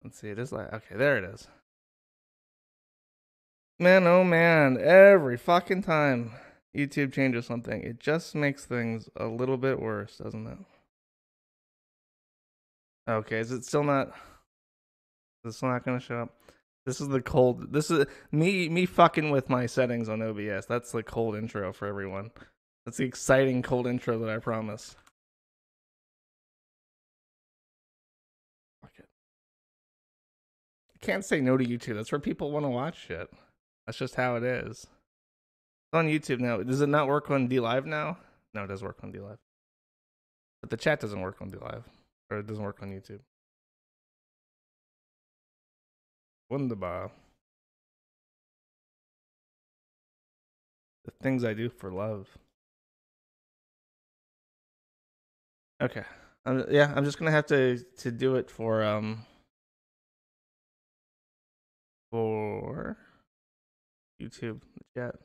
Let's see. It is like okay, there it is. Man, oh man, every fucking time YouTube changes something, it just makes things a little bit worse, doesn't it? Okay, is it still not? Is it still not gonna show up? This is the cold. This is me fucking with my settings on OBS. That's the cold intro for everyone. That's the exciting cold intro that I promise. Fuck it. I can't say no to YouTube. That's where people want to watch shit. That's just how it is. It's on YouTube now. Does it not work on D Live now? No, it does work on D Live. But the chat doesn't work on D Live. Or it doesn't work on YouTube. Wunderbar. The things I do for love. Okay. I'm just gonna have to do it for YouTube chat.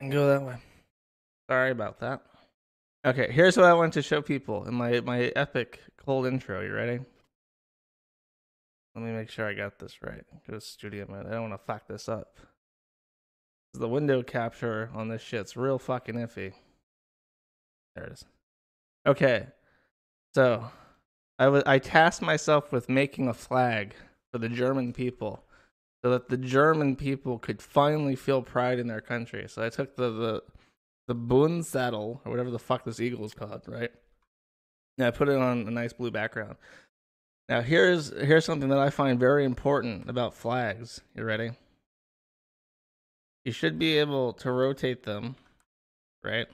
And go that way. Sorry about that. Okay, here's what I want to show people in my epic cold intro. You ready? Let me make sure I got this right. Go to studio mode. I don't want to fuck this up. The window capture on this shit's real fucking iffy. There it is. Okay, so I tasked myself with making a flag for the German people, so that the German people could finally feel pride in their country. So I took the Bundsaddle, or whatever the fuck this eagle is called, right? And I put it on a nice blue background. Now here's something that I find very important about flags. You ready? You should be able to rotate them, right?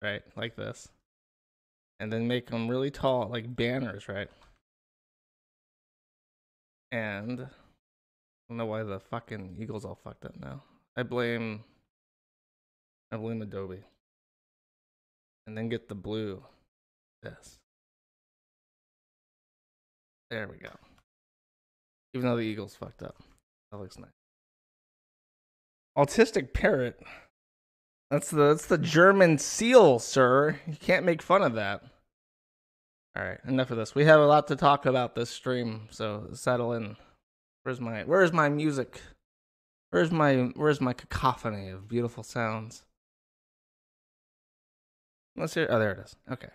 Right, like this. And then make them really tall, like banners, right? And I don't know why the fucking eagle's all fucked up now. I blame Adobe. And then get the blue. This. There we go. Even though the eagle's fucked up. That looks nice. Autistic parrot. That's the German seal, sir. You can't make fun of that. Alright, enough of this. We have a lot to talk about this stream, so settle in. Where's my music? Where's my cacophony of beautiful sounds? Let's hear. Oh, there it is. Okay.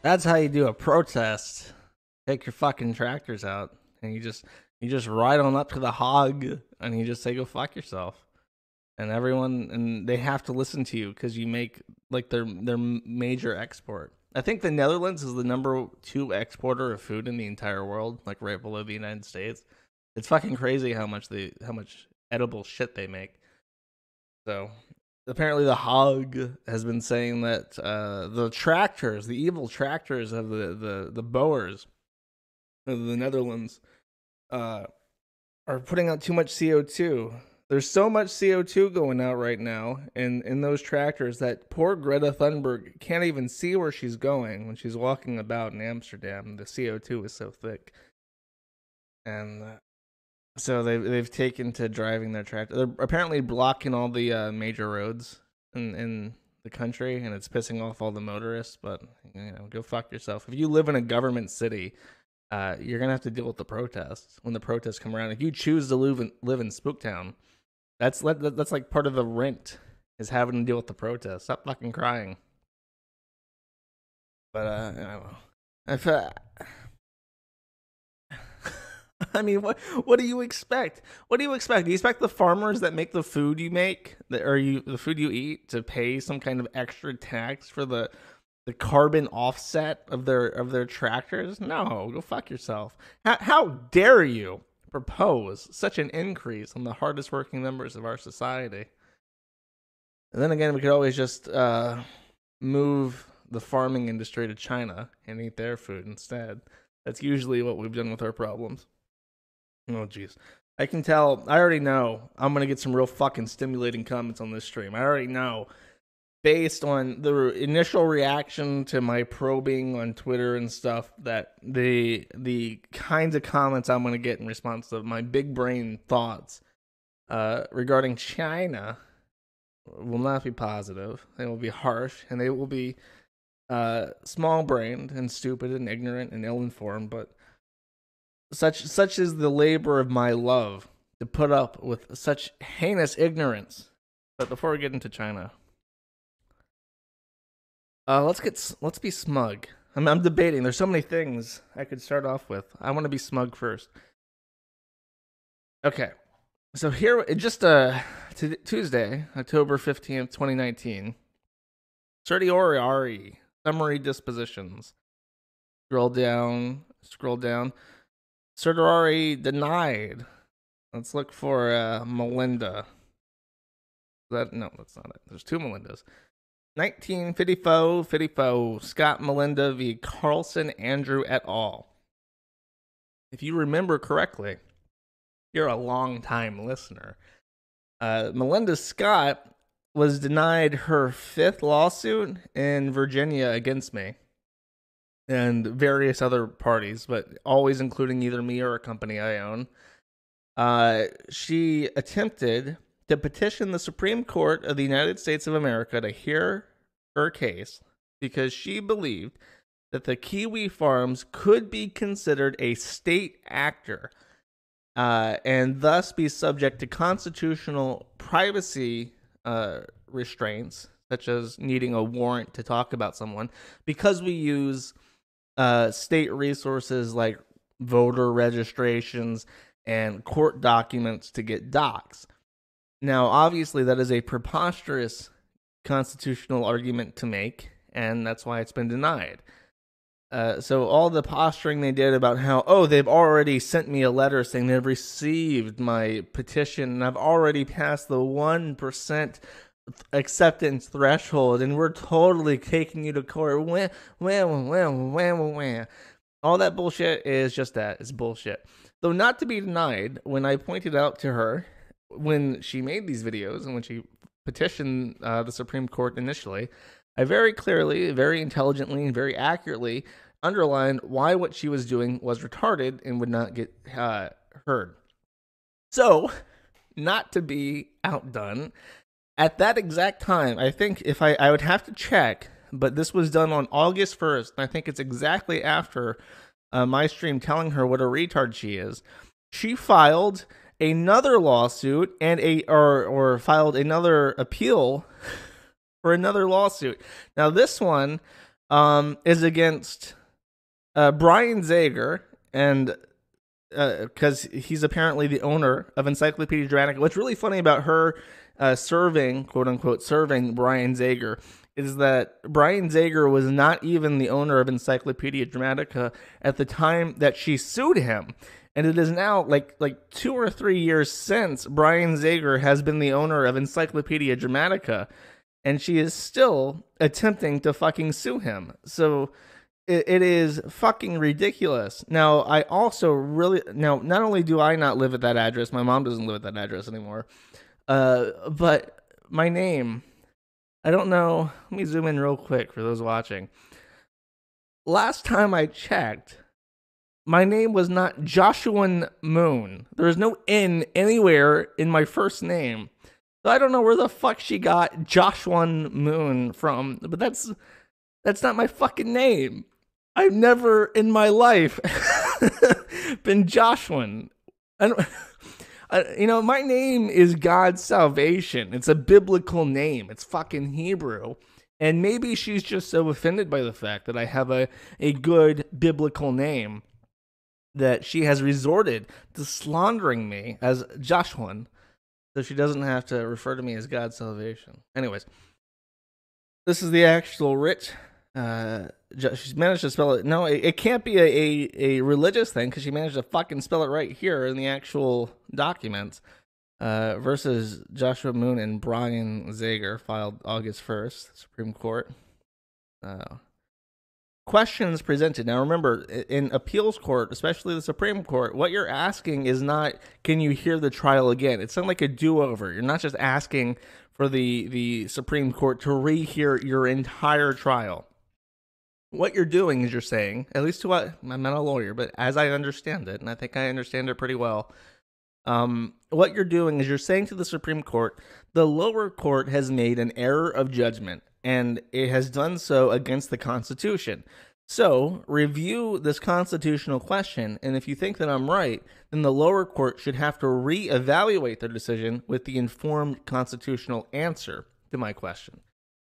That's how you do a protest. Take your fucking tractors out, and you just ride on up to the hog, and you just say go fuck yourself. And they have to listen to you because you make like their major export. I think the Netherlands is the number 2 exporter of food in the entire world, like right below the United States. It's fucking crazy how much edible shit they make. So apparently the hog has been saying that the evil tractors of the Boers of the Netherlands are putting out too much CO2. There's so much CO2 going out right now in those tractors that poor Greta Thunberg can't even see where she's going when she's walking about in Amsterdam. The CO2 is so thick. And so they've taken to driving their tractor. They're apparently blocking all the major roads in the country, and it's pissing off all the motorists. But go fuck yourself. If you live in a government city, you're gonna have to deal with the protests when the protests come around. If you choose to live in Spooktown, that's like part of the rent is having to deal with the protests. Stop fucking crying. But I mean, what do you expect? What do you expect? Do you expect the farmers that make the food you make, the food you eat, to pay some kind of extra tax for the carbon offset of their tractors? No, go fuck yourself. How dare you propose such an increase on the hardest working members of our society? And then again, we could always just move the farming industry to China and eat their food instead. That's usually what we've done with our problems. Oh, jeez. I can tell. I already know I'm going to get some real fucking stimulating comments on this stream. I already know, based on the initial reaction to my probing on Twitter and stuff, that the kinds of comments I'm going to get in response to my big brain thoughts regarding China will not be positive. They will be harsh, and they will be small-brained and stupid and ignorant and ill-informed, but such is the labor of my love to put up with such heinous ignorance. But before we get into China, let's be smug. I'm debating. There's so many things I could start off with. I want to be smug first. Okay, so here, just Tuesday, October 15th, 2019. Certiorari summary dispositions. Scroll down. Certiorari denied. Let's look for Melinda. No, that's not it. There's two Melindas. 1954 Scott Melinda v. Carlson Andrew et al. If you remember correctly, you're a long-time listener. Melinda Scott was denied her 5th lawsuit in Virginia against me and various other parties, but always including either me or a company I own. She attempted to petition the Supreme Court of the United States of America to hear her case because she believed that the Kiwi farms could be considered a state actor and thus be subject to constitutional privacy restraints, such as needing a warrant to talk about someone, because we use state resources like voter registrations and court documents to get docs. Now, obviously, that is a preposterous constitutional argument to make, and that's why it's been denied. So all the posturing they did about how, they've already sent me a letter saying they've received my petition, and I've already passed the 1% acceptance threshold, and we're totally taking you to court. All that bullshit is just that. It's bullshit. Though not to be denied, when I pointed out to her, when she made these videos and when she petitioned the Supreme Court initially, I very clearly, very intelligently, and very accurately underlined why what she was doing was retarded and would not get heard. So, not to be outdone, at that exact time, I think if I would have to check, but this was done on August 1st, and I think it's exactly after my stream telling her what a retard she is, she filed another lawsuit and or filed another appeal for another lawsuit. Now this one is against Brian Zager, and because he's apparently the owner of Encyclopedia Dramatica. What's really funny about her serving, quote unquote, serving Brian Zager is that Brian Zager was not even the owner of Encyclopedia Dramatica at the time that she sued him. And it is now like 2 or 3 years since Brian Zager has been the owner of Encyclopedia Dramatica, and she is still attempting to fucking sue him. So it is fucking ridiculous. Now, I also not only do I not live at that address, my mom doesn't live at that address anymore. But my name, I don't know. Let me zoom in real quick for those watching. Last time I checked, my name was not Joshua Moon. There is no N anywhere in my first name. So I don't know where the fuck she got Joshua Moon from, but that's not my fucking name. I've never in my life been Joshua. My name is God's salvation. It's a biblical name. It's fucking Hebrew. And maybe she's just so offended by the fact that I have a good biblical name that she has resorted to slandering me as Joshua, so she doesn't have to refer to me as God's salvation. Anyways, this is the actual writ. She's managed to spell it. No, it can't be a religious thing because she managed to fucking spell it right here in the actual documents. Versus Joshua Moon and Brian Zager, filed August 1st, Supreme Court. Questions presented. Now remember, in appeals court, especially the Supreme Court, what you're asking is not, can you hear the trial again? It's not like a do-over. You're not just asking for the Supreme Court to rehear your entire trial. What you're doing is you're saying, at least to what, I'm not a lawyer, but as I understand it, and I think I understand it pretty well, what you're doing is you're saying to the Supreme Court, the lower court has made an error of judgment, and it has done so against the Constitution. So, review this constitutional question, and if you think that I'm right, then the lower court should have to reevaluate their decision with the informed constitutional answer to my question.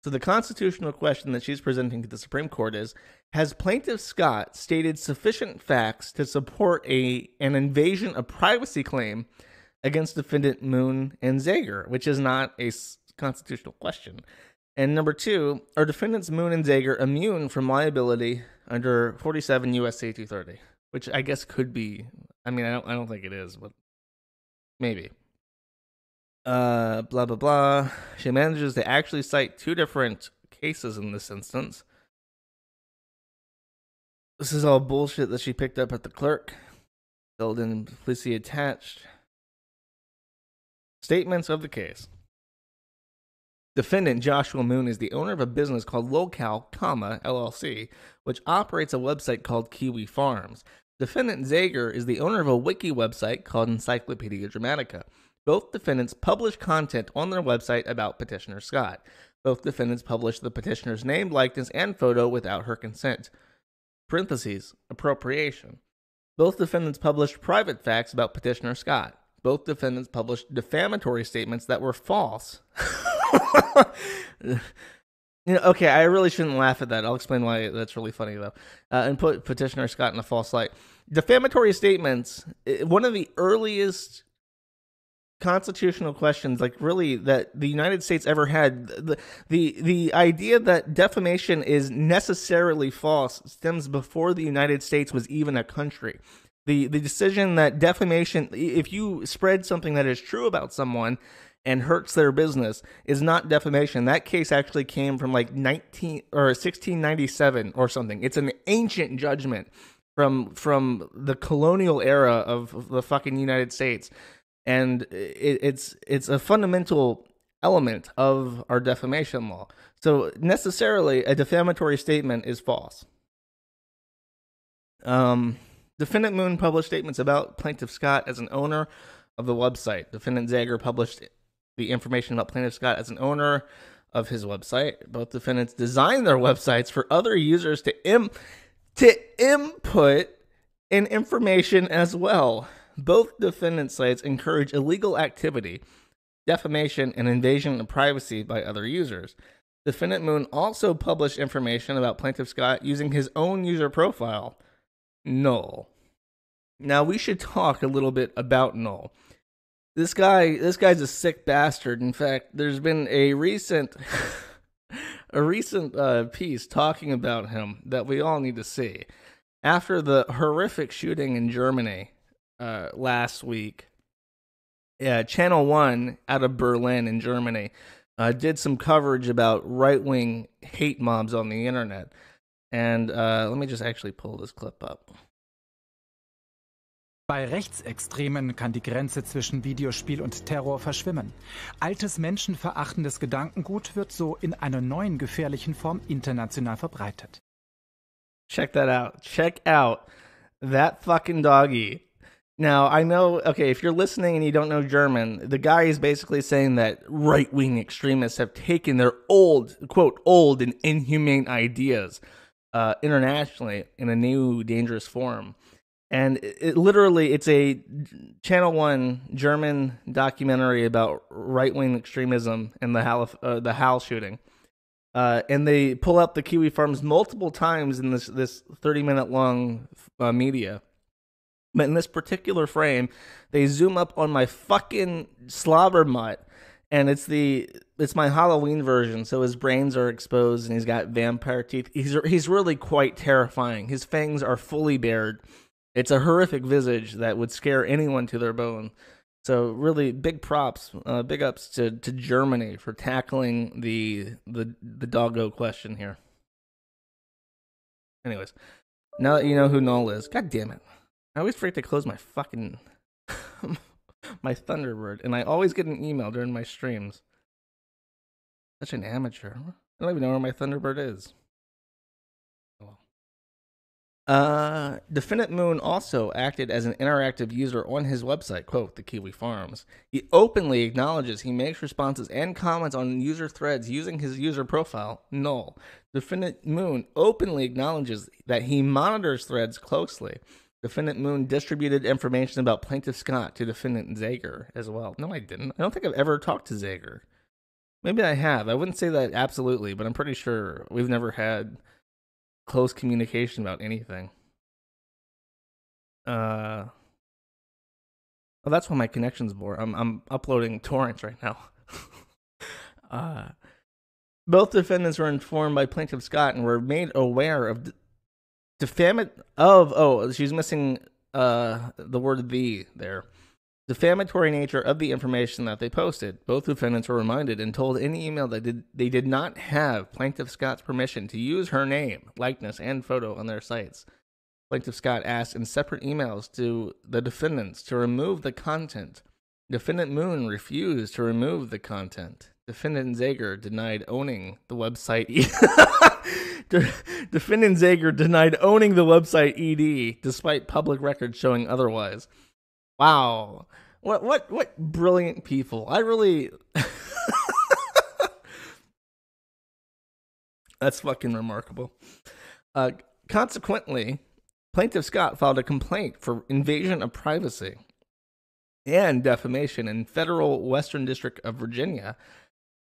So the constitutional question that she's presenting to the Supreme Court is, has Plaintiff Scott stated sufficient facts to support an invasion of privacy claim against defendant Moon and Zager, which is not a constitutional question. And number two, are defendants Moon and Zager immune from liability under 47 U.S.C. 230, which I guess could be. I mean, I don't think it is, but maybe. Blah, blah, blah. She manages to actually cite two different cases in this instance. This is all bullshit that she picked up at the clerk. Filled in, please see attached. Statements of the case. Defendant Joshua Moon is the owner of a business called Locale, LLC, which operates a website called Kiwi Farms. Defendant Zager is the owner of a wiki website called Encyclopedia Dramatica. Both defendants publish content on their website about Petitioner Scott. Both defendants publish the petitioner's name, likeness, and photo without her consent. Parentheses, appropriation. Both defendants published private facts about Petitioner Scott. Both defendants published defamatory statements that were false. Okay, I really shouldn't laugh at that. I'll explain why that's really funny, though. And put Petitioner Scott in a false light. Defamatory statements, one of the earliest constitutional questions, like really, that the United States ever had. The idea that defamation is necessarily false stems before the United States was even a country. The decision that defamation, if you spread something that is true about someone and hurts their business, is not defamation. That case actually came from like 1697 or something. It's an ancient judgment from the colonial era of the fucking United States. And it's a fundamental element of our defamation law. So necessarily, a defamatory statement is false. Defendant Moon published statements about Plaintiff Scott as an owner of the website. Defendant Zager published the information about Plaintiff Scott as an owner of his website. Both defendants designed their websites for other users to input in information as well. Both defendant sites encourage illegal activity, defamation, and invasion of privacy by other users. Defendant Moon also published information about Plaintiff Scott using his own user profile, Null. Now we should talk a little bit about Null. This guy's a sick bastard. In fact, there's been a recent piece talking about him that we all need to see. After the horrific shooting in Germany last week, Channel 1 out of Berlin in Germany did some coverage about right-wing hate mobs on the internet. And let me just actually pull this clip up. Bei Rechtsextremen kann die Grenze zwischen Videospiel und Terror verschwimmen. Altes menschenverachtendes Gedankengut wird so in einer neuen gefährlichen Form international verbreitet. Check that out. Check out that fucking doggy. Now, I know, okay, if you're listening and you don't know German, the guy is basically saying that right-wing extremists have taken their old, quote, old and inhumane ideas internationally in a new dangerous form. And it literally, it's a Channel 1 German documentary about right-wing extremism and the Hal shooting. And they pull up the Kiwi farms multiple times in this 30-minute long media. But in this particular frame, they zoom up on my fucking slobber mutt, and it's my Halloween version. So his brains are exposed, and he's got vampire teeth. He's really quite terrifying. His fangs are fully bared. It's a horrific visage that would scare anyone to their bone. So really, big props, big ups to Germany for tackling the doggo question here. Anyways, now that you know who Null is, god damn it. I always forget to close my fucking my Thunderbird, and I always get an email during my streams. Such an amateur. I don't even know where my Thunderbird is. Defendant Moon also acted as an interactive user on his website, quote, the Kiwi Farms. He openly acknowledges he makes responses and comments on user threads using his user profile, Null. Defendant Moon openly acknowledges that he monitors threads closely. Defendant Moon distributed information about Plaintiff Scott to Defendant Zager as well. No, I didn't. I don't think I've ever talked to Zager. Maybe I have. I wouldn't say that absolutely, but I'm pretty sure we've never had close communication about anything. Well, that's why my connection's poor. I'm uploading torrents right now. Both defendants were informed by Plaintiff Scott and were made aware of she's missing the word "the" there. Defamatory nature of the information that they posted. Both defendants were reminded and told in the email that they did not have Plaintiff Scott's permission to use her name, likeness, and photo on their sites. Plaintiff Scott asked in separate emails to the defendants to remove the content. Defendant Moon refused to remove the content. Defendant Zager denied owning the website. Defendant Zager denied owning the website ED, despite public records showing otherwise. Wow. What brilliant people. I really That's fucking remarkable. Consequently, Plaintiff Scott filed a complaint for invasion of privacy and defamation in Federal Western District of Virginia,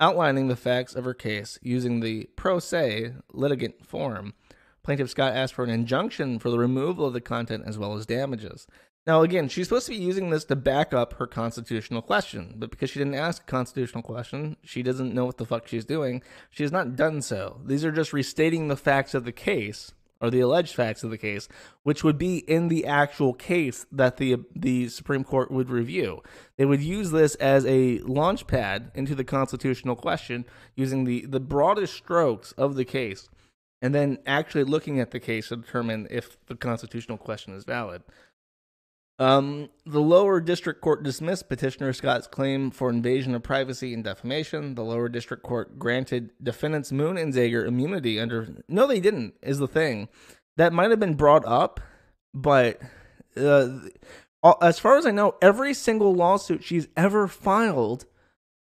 outlining the facts of her case using the pro se litigant form. Plaintiff Scott asked for an injunction for the removal of the content as well as damages. Now, again, she's supposed to be using this to back up her constitutional question, but because she didn't ask a constitutional question, she doesn't know what the fuck she's doing. She has not done so. These are just restating the facts of the case, or the alleged facts of the case, which would be in the actual case that the Supreme Court would review. They would use this as a launch pad into the constitutional question, using the broadest strokes of the case, and then actually looking at the case to determine if the constitutional question is valid. The lower district court dismissed Petitioner Scott's claim for invasion of privacy and defamation. The lower district court granted defendants Moon and Zager immunity under... No, they didn't, is the thing. That might have been brought up, but as far as I know, every single lawsuit she's ever filed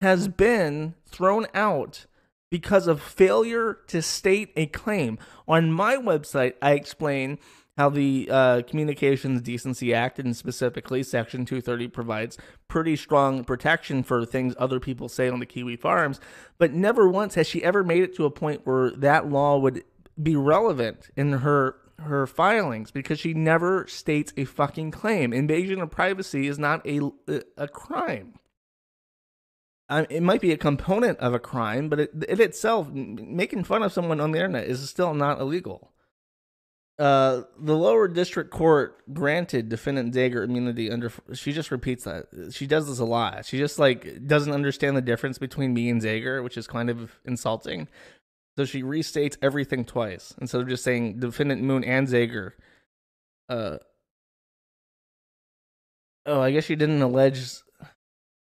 has been thrown out because of failure to state a claim. On my website, I explain how the Communications Decency Act, and specifically Section 230, provides pretty strong protection for things other people say on the Kiwi Farms, but never once has she ever made it to a point where that law would be relevant in her filings, because she never states a fucking claim. Invasion of privacy is not a crime. It might be a component of a crime, but it itself, making fun of someone on the internet, is still not illegal. The lower district court granted defendant Zager immunity under... She just repeats that. She does this a lot. She just, doesn't understand the difference between me and Zager, which is kind of insulting. So she restates everything twice instead of just saying defendant Moon and Zager. I guess she didn't allege.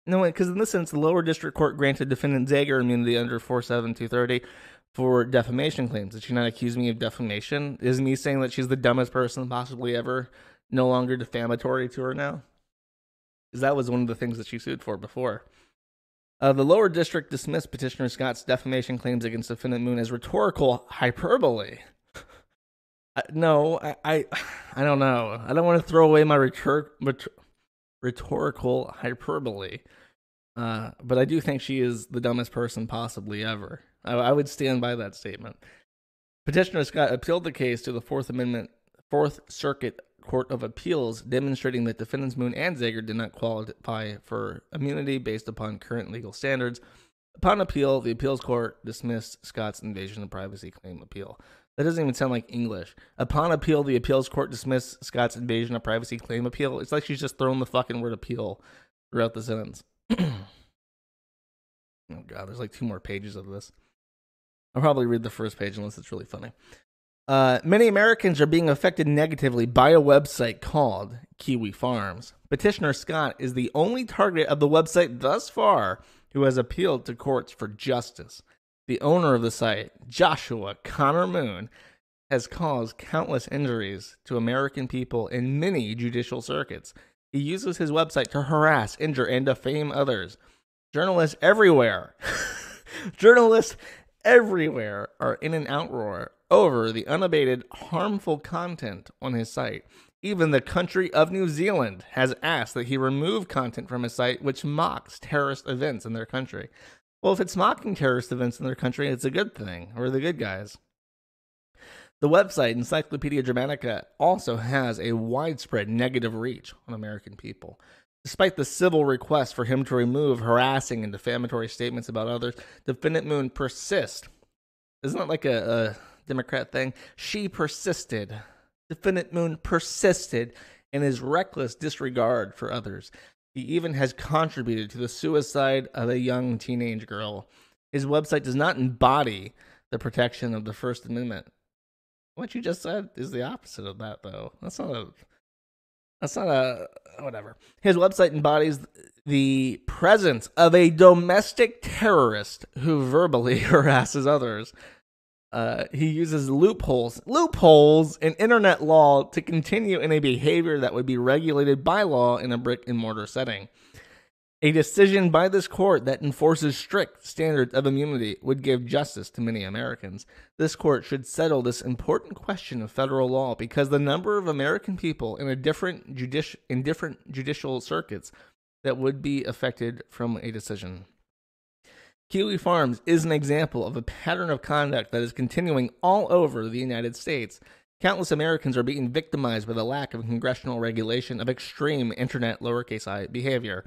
No, because in this sense, the lower district court granted defendant Zager immunity under 47230 for defamation claims. Did she not accuse me of defamation? Is me saying that she's the dumbest person possibly ever no longer defamatory to her now? Because that was one of the things that she sued for before. The lower district dismissed Petitioner Scott's defamation claims against defendant Moon as rhetorical hyperbole. I don't know. I don't want to throw away my rhetorical hyperbole. But I do think she is the dumbest person possibly ever. I would stand by that statement. Petitioner Scott appealed the case to the Fourth Circuit Court of Appeals, demonstrating that defendants Moon and Zager did not qualify for immunity based upon current legal standards. Upon appeal, the appeals court dismissed Scott's invasion of privacy claim appeal. That doesn't even sound like English. Upon appeal, the appeals court dismissed Scott's invasion of privacy claim appeal. It's like she's just throwing the fucking word appeal throughout the sentence. Oh god, there's like 2 more pages of this. I'll probably read the first page unless it's really funny. Many Americans are being affected negatively by a website called Kiwi Farms. Petitioner Scott is the only target of the website thus far who has appealed to courts for justice. The owner of the site, Joshua Connor Moon, has caused countless injuries to American people in many judicial circuits. He uses his website to harass, injure, and defame others. Journalists everywhere are in an outroar over the unabated harmful content on his site. Even the country of New Zealand has asked that he remove content from his site which mocks terrorist events in their country. Well, if it's mocking terrorist events in their country, it's a good thing. We're the good guys. The website, Encyclopedia Dramatica, also has a widespread negative reach on American people. Despite the civil request for him to remove harassing and defamatory statements about others, defendant Moon persists. Isn't that like a Democrat thing? She persisted. Defendant Moon persisted in his reckless disregard for others. He even has contributed to the suicide of a young teenage girl. His website does not embody the protection of the First Amendment. What you just said is the opposite of that, though. That's not a whatever. His website embodies the presence of a domestic terrorist who verbally harasses others. He uses loopholes in internet law to continue in a behavior that would be regulated by law in a brick and mortar setting. A decision by this court that enforces strict standards of immunity would give justice to many Americans. This court should settle this important question of federal law because the number of American people in different judicial circuits that would be affected from a decision. Kiwi Farms is an example of a pattern of conduct that is continuing all over the United States. Countless Americans are being victimized by the lack of congressional regulation of extreme internet lowercase I behavior.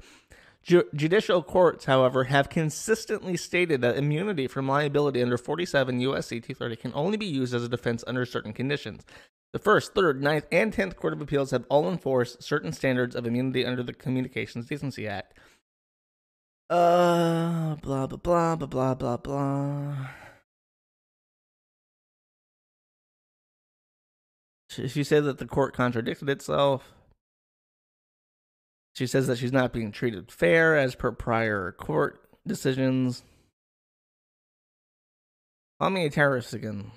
Judicial courts, however, have consistently stated that immunity from liability under 47 U.S.C. 230 can only be used as a defense under certain conditions. The 1st, 3rd, 9th, and 10th Court of Appeals have all enforced certain standards of immunity under the Communications Decency Act. Blah, blah, blah, blah, blah, blah, blah. She said that the court contradicted itself. She says that she's not being treated fair as per prior court decisions. Call me a terrorist again.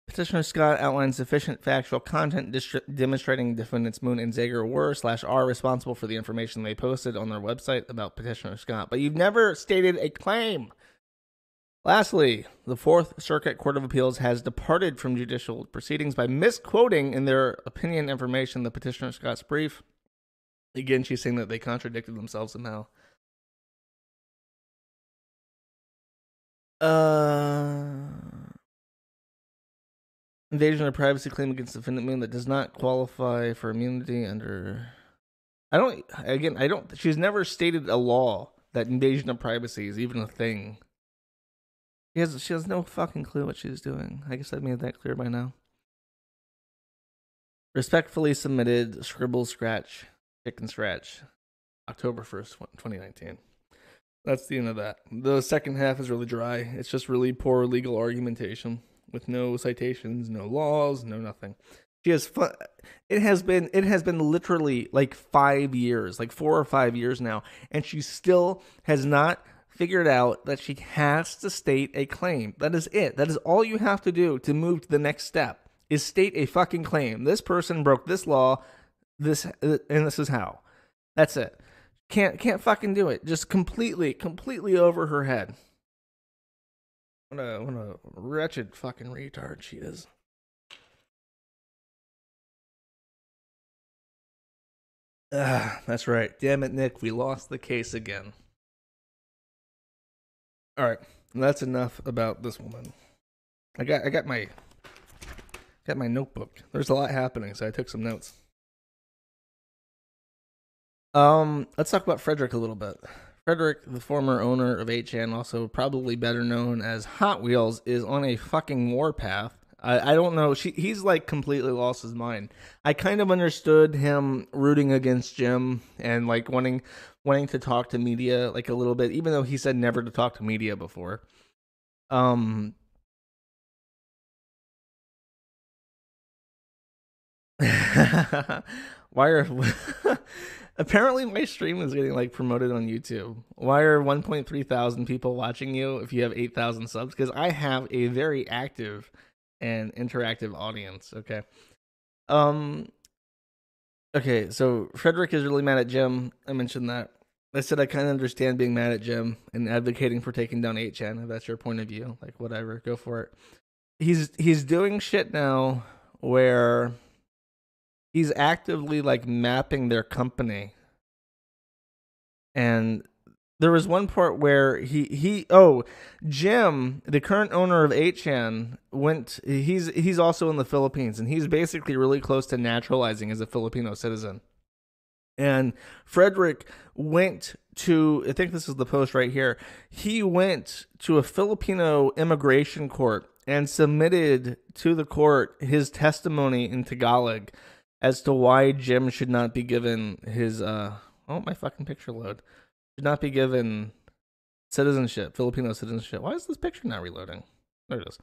Petitioner Scott outlines sufficient factual content demonstrating defendants Moon and Zager were/are responsible for the information they posted on their website about Petitioner Scott. But you've never stated a claim. Lastly, the Fourth Circuit Court of Appeals has departed from judicial proceedings by misquoting in their opinion information the Petitioner Scott's brief. Again, she's saying that they contradicted themselves somehow. Invasion of privacy claim against defendant Moon that does not qualify for immunity under... She's never stated a law that invasion of privacy is even a thing. She has no fucking clue what she's doing. I guess I made that clear by now. Respectfully submitted, scribble scratch, chicken scratch, October 1st, 2019. That's the end of that. The second half is really dry. It's just really poor legal argumentation with no citations, no laws, no nothing. She has fun. It has been literally like 5 years, like 4 or 5 years now, and she still has not figured out that she has to state a claim. That is it. That is all you have to do to move to the next step, is state a fucking claim. This person broke this law, and this is how. That's it. Can't fucking do it. Just completely over her head. What a wretched fucking retard she is. That's right. Damn it, Nick. We lost the case again. All right. That's enough about this woman. I got my notebook. There's a lot happening, so I took some notes. Let's talk about Frederick a little bit. Frederick, the former owner of 8chan, also probably better known as Hot Wheels, is on a fucking warpath. I don't know. He's like completely lost his mind. I kind of understood him rooting against Jim and like wanting to talk to media like a little bit, even though he said never to talk to media before. Why are apparently my stream is getting like promoted on YouTube. Why are 1.3 thousand people watching you if you have 8,000 subs? Because I have a very active and interactive audience. Okay. Okay, so Frederick is really mad at Jim. I mentioned that. I said I kind of understand being mad at Jim and advocating for taking down 8chan. If that's your point of view, like whatever, go for it. He's doing shit now where he's actively like mapping their company. And there was one part where Jim, the current owner of 8chan, he's also in the Philippines, and he's basically really close to naturalizing as a Filipino citizen. And Frederick went to, I think this is the post right here, he went to a Filipino immigration court and submitted to the court his testimony in Tagalog as to why Jim should not be given his, my fucking picture load. Should not be given citizenship, Filipino citizenship. Why is this picture not reloading? There it is.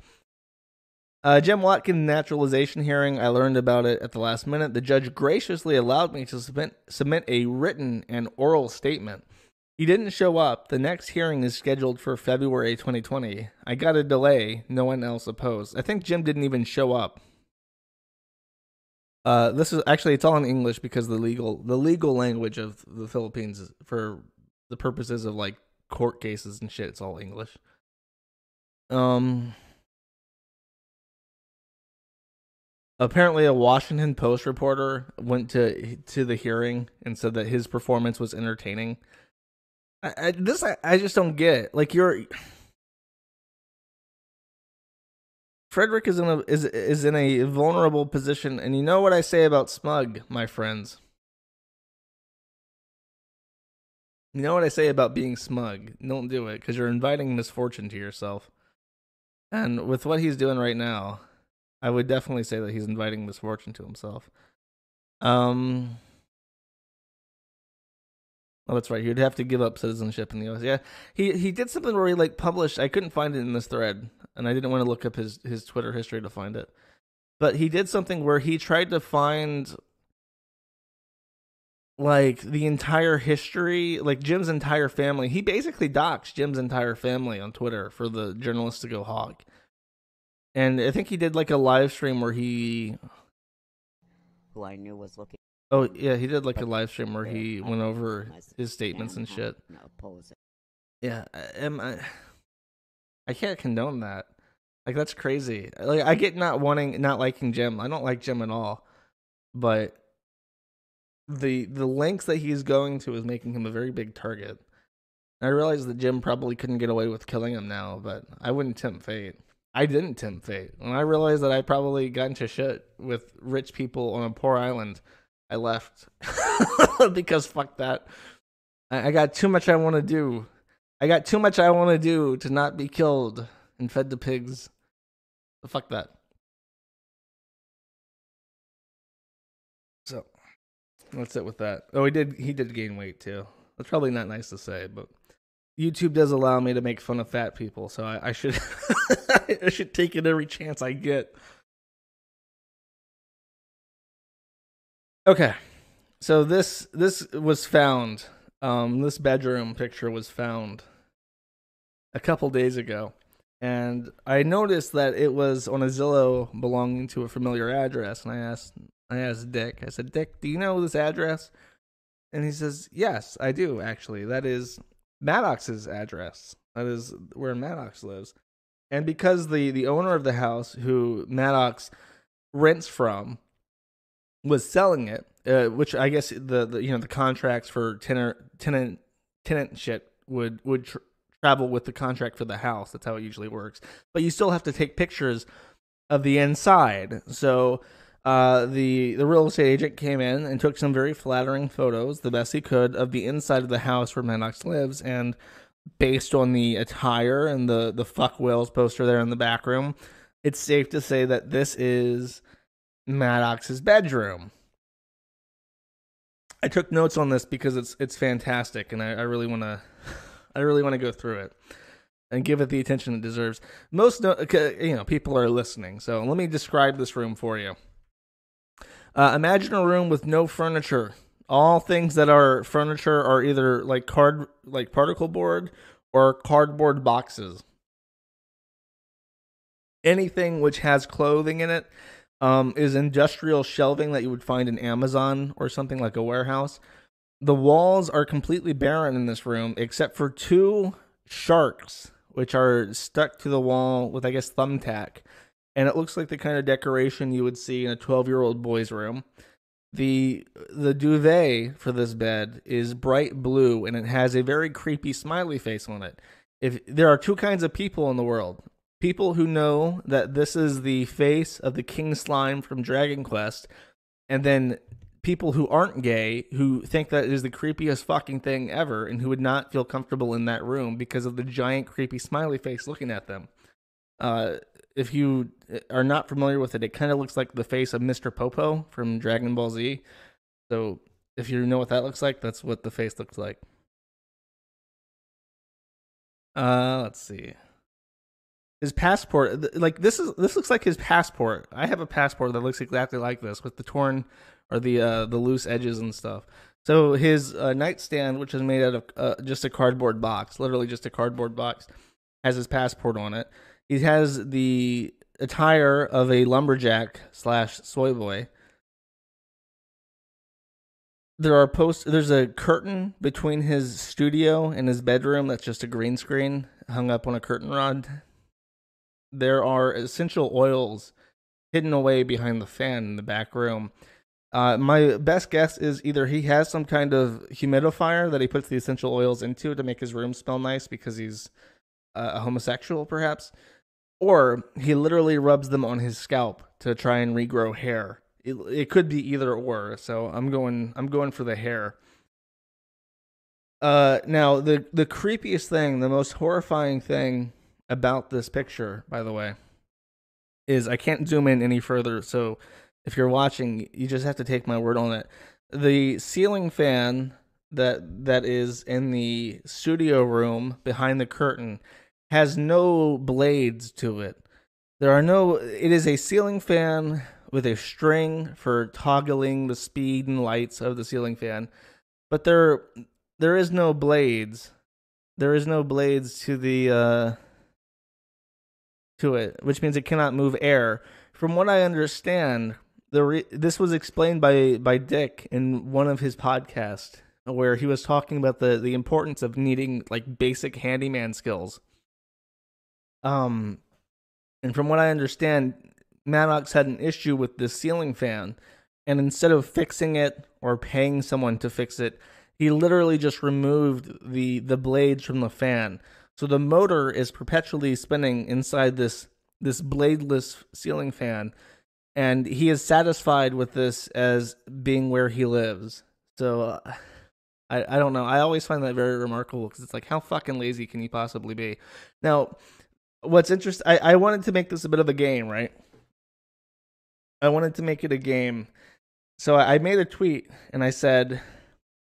Jim Watkins naturalization hearing. I learned about it at the last minute. The judge graciously allowed me to submit a written and oral statement. He didn't show up. The next hearing is scheduled for February 2020. I got a delay. No one else opposed. I think Jim didn't even show up. This is actually, it's all in English because the legal language of the Philippines is, for the purposes of like court cases and shit, it's all English. Apparently a Washington Post reporter went to the hearing and said that his performance was entertaining. I just don't get. Like, Frederick is in a vulnerable position, and you know what I say about smug, my friends. You know what I say about being smug. Don't do it, because you're inviting misfortune to yourself. And with what he's doing right now, I would definitely say that he's inviting misfortune to himself. Oh, that's right. He'd have to give up citizenship in the US. Yeah, he did something where he like published. I couldn't find it in this thread, and I didn't want to look up his Twitter history to find it. But he did something where he tried to find like the entire history, like Jim's entire family. He basically doxed Jim's entire family on Twitter for the journalists to go hog. And I think he did like a live stream where who I knew was looking. Oh yeah, he did like a live stream where he went over his statements and shit. Yeah, I can't condone that. Like, that's crazy. Like, I get not liking Jim. I don't like Jim at all. But the lengths that he's going to is making him a very big target. I realize that Jim probably couldn't get away with killing him now, but I wouldn't tempt fate. I didn't tempt fate. When I realized that I probably got into shit with rich people on a poor island, I left. Because fuck that. I got too much I want to do. I got too much I want to do to not be killed and fed to pigs. Fuck that. So that's it with that. Oh, he did gain weight too. That's probably not nice to say, but YouTube does allow me to make fun of fat people, so I should I should take it every chance I get. Okay, so this was found. This bedroom picture was found a couple days ago, and I noticed that it was on a Zillow belonging to a familiar address. And I asked Dick. I said, "Dick, do you know this address?" And he says, "Yes, I do. Actually, that is Maddox's address. That is where Maddox lives." And because the owner of the house, who Maddox rents from, was selling it, which I guess the contracts for tenant shit would travel with the contract for the house. That's how it usually works. But you still have to take pictures of the inside. So the real estate agent came in and took some very flattering photos, the best he could, of the inside of the house where Maddox lives. And based on the attire and the fuck Whales poster there in the back room, it's safe to say that this is Maddox's bedroom. I took notes on this because it's fantastic, and I really want to go through it and give it the attention it deserves. Most people are listening, so let me describe this room for you. Imagine a room with no furniture. All things that are furniture are either like particle board or cardboard boxes. Anything which has clothing in it is industrial shelving that you would find in Amazon or something like a warehouse. The walls are completely barren in this room except for two sharks, which are stuck to the wall with, I guess, thumbtack. And it looks like the kind of decoration you would see in a 12-year-old boy's room. The duvet for this bed is bright blue, and it has a very creepy smiley face on it. If there are two kinds of people in the world: people who know that this is the face of the King Slime from Dragon Quest, and then people who aren't gay, who think that it is the creepiest fucking thing ever, and who would not feel comfortable in that room because of the giant creepy smiley face looking at them. If you are not familiar with it, it kind of looks like the face of Mr. Popo from Dragon Ball Z. So if you know what that looks like, that's what the face looks like. Let's see. His passport, like this looks like his passport. I have a passport that looks exactly like this, with the torn or the loose edges and stuff. So his nightstand, which is made out of just a cardboard box, literally just a cardboard box, has his passport on it. He has the attire of a lumberjack / soy boy. There's a curtain between his studio and his bedroom that's just a green screen hung up on a curtain rod. There are essential oils hidden away behind the fan in the back room. My best guess is either he has some kind of humidifier that he puts the essential oils into to make his room smell nice because he's a homosexual, perhaps, or he literally rubs them on his scalp to try and regrow hair. It could be either or, so I'm going for the hair. Now the creepiest thing, the most horrifying thing about this picture, by the way, is I can't zoom in any further, so if you're watching, you just have to take my word on it. The ceiling fan that is in the studio room behind the curtain has no blades to it. It is a ceiling fan with a string for toggling the speed and lights of the ceiling fan, but there is no blades. There is no blades to the to it, which means it cannot move air. From what I understand, this was explained by Dick in one of his podcasts, where he was talking about the importance of needing like basic handyman skills. And from what I understand, Maddox had an issue with this ceiling fan, and instead of fixing it or paying someone to fix it, he literally just removed the blades from the fan. So the motor is perpetually spinning inside this bladeless ceiling fan, and he is satisfied with this as being where he lives. So I don't know. I always find that very remarkable, because it's like, how fucking lazy can you possibly be? Now, what's interesting, I wanted to make this a bit of a game, right? I wanted to make it a game. So I made a tweet and I said,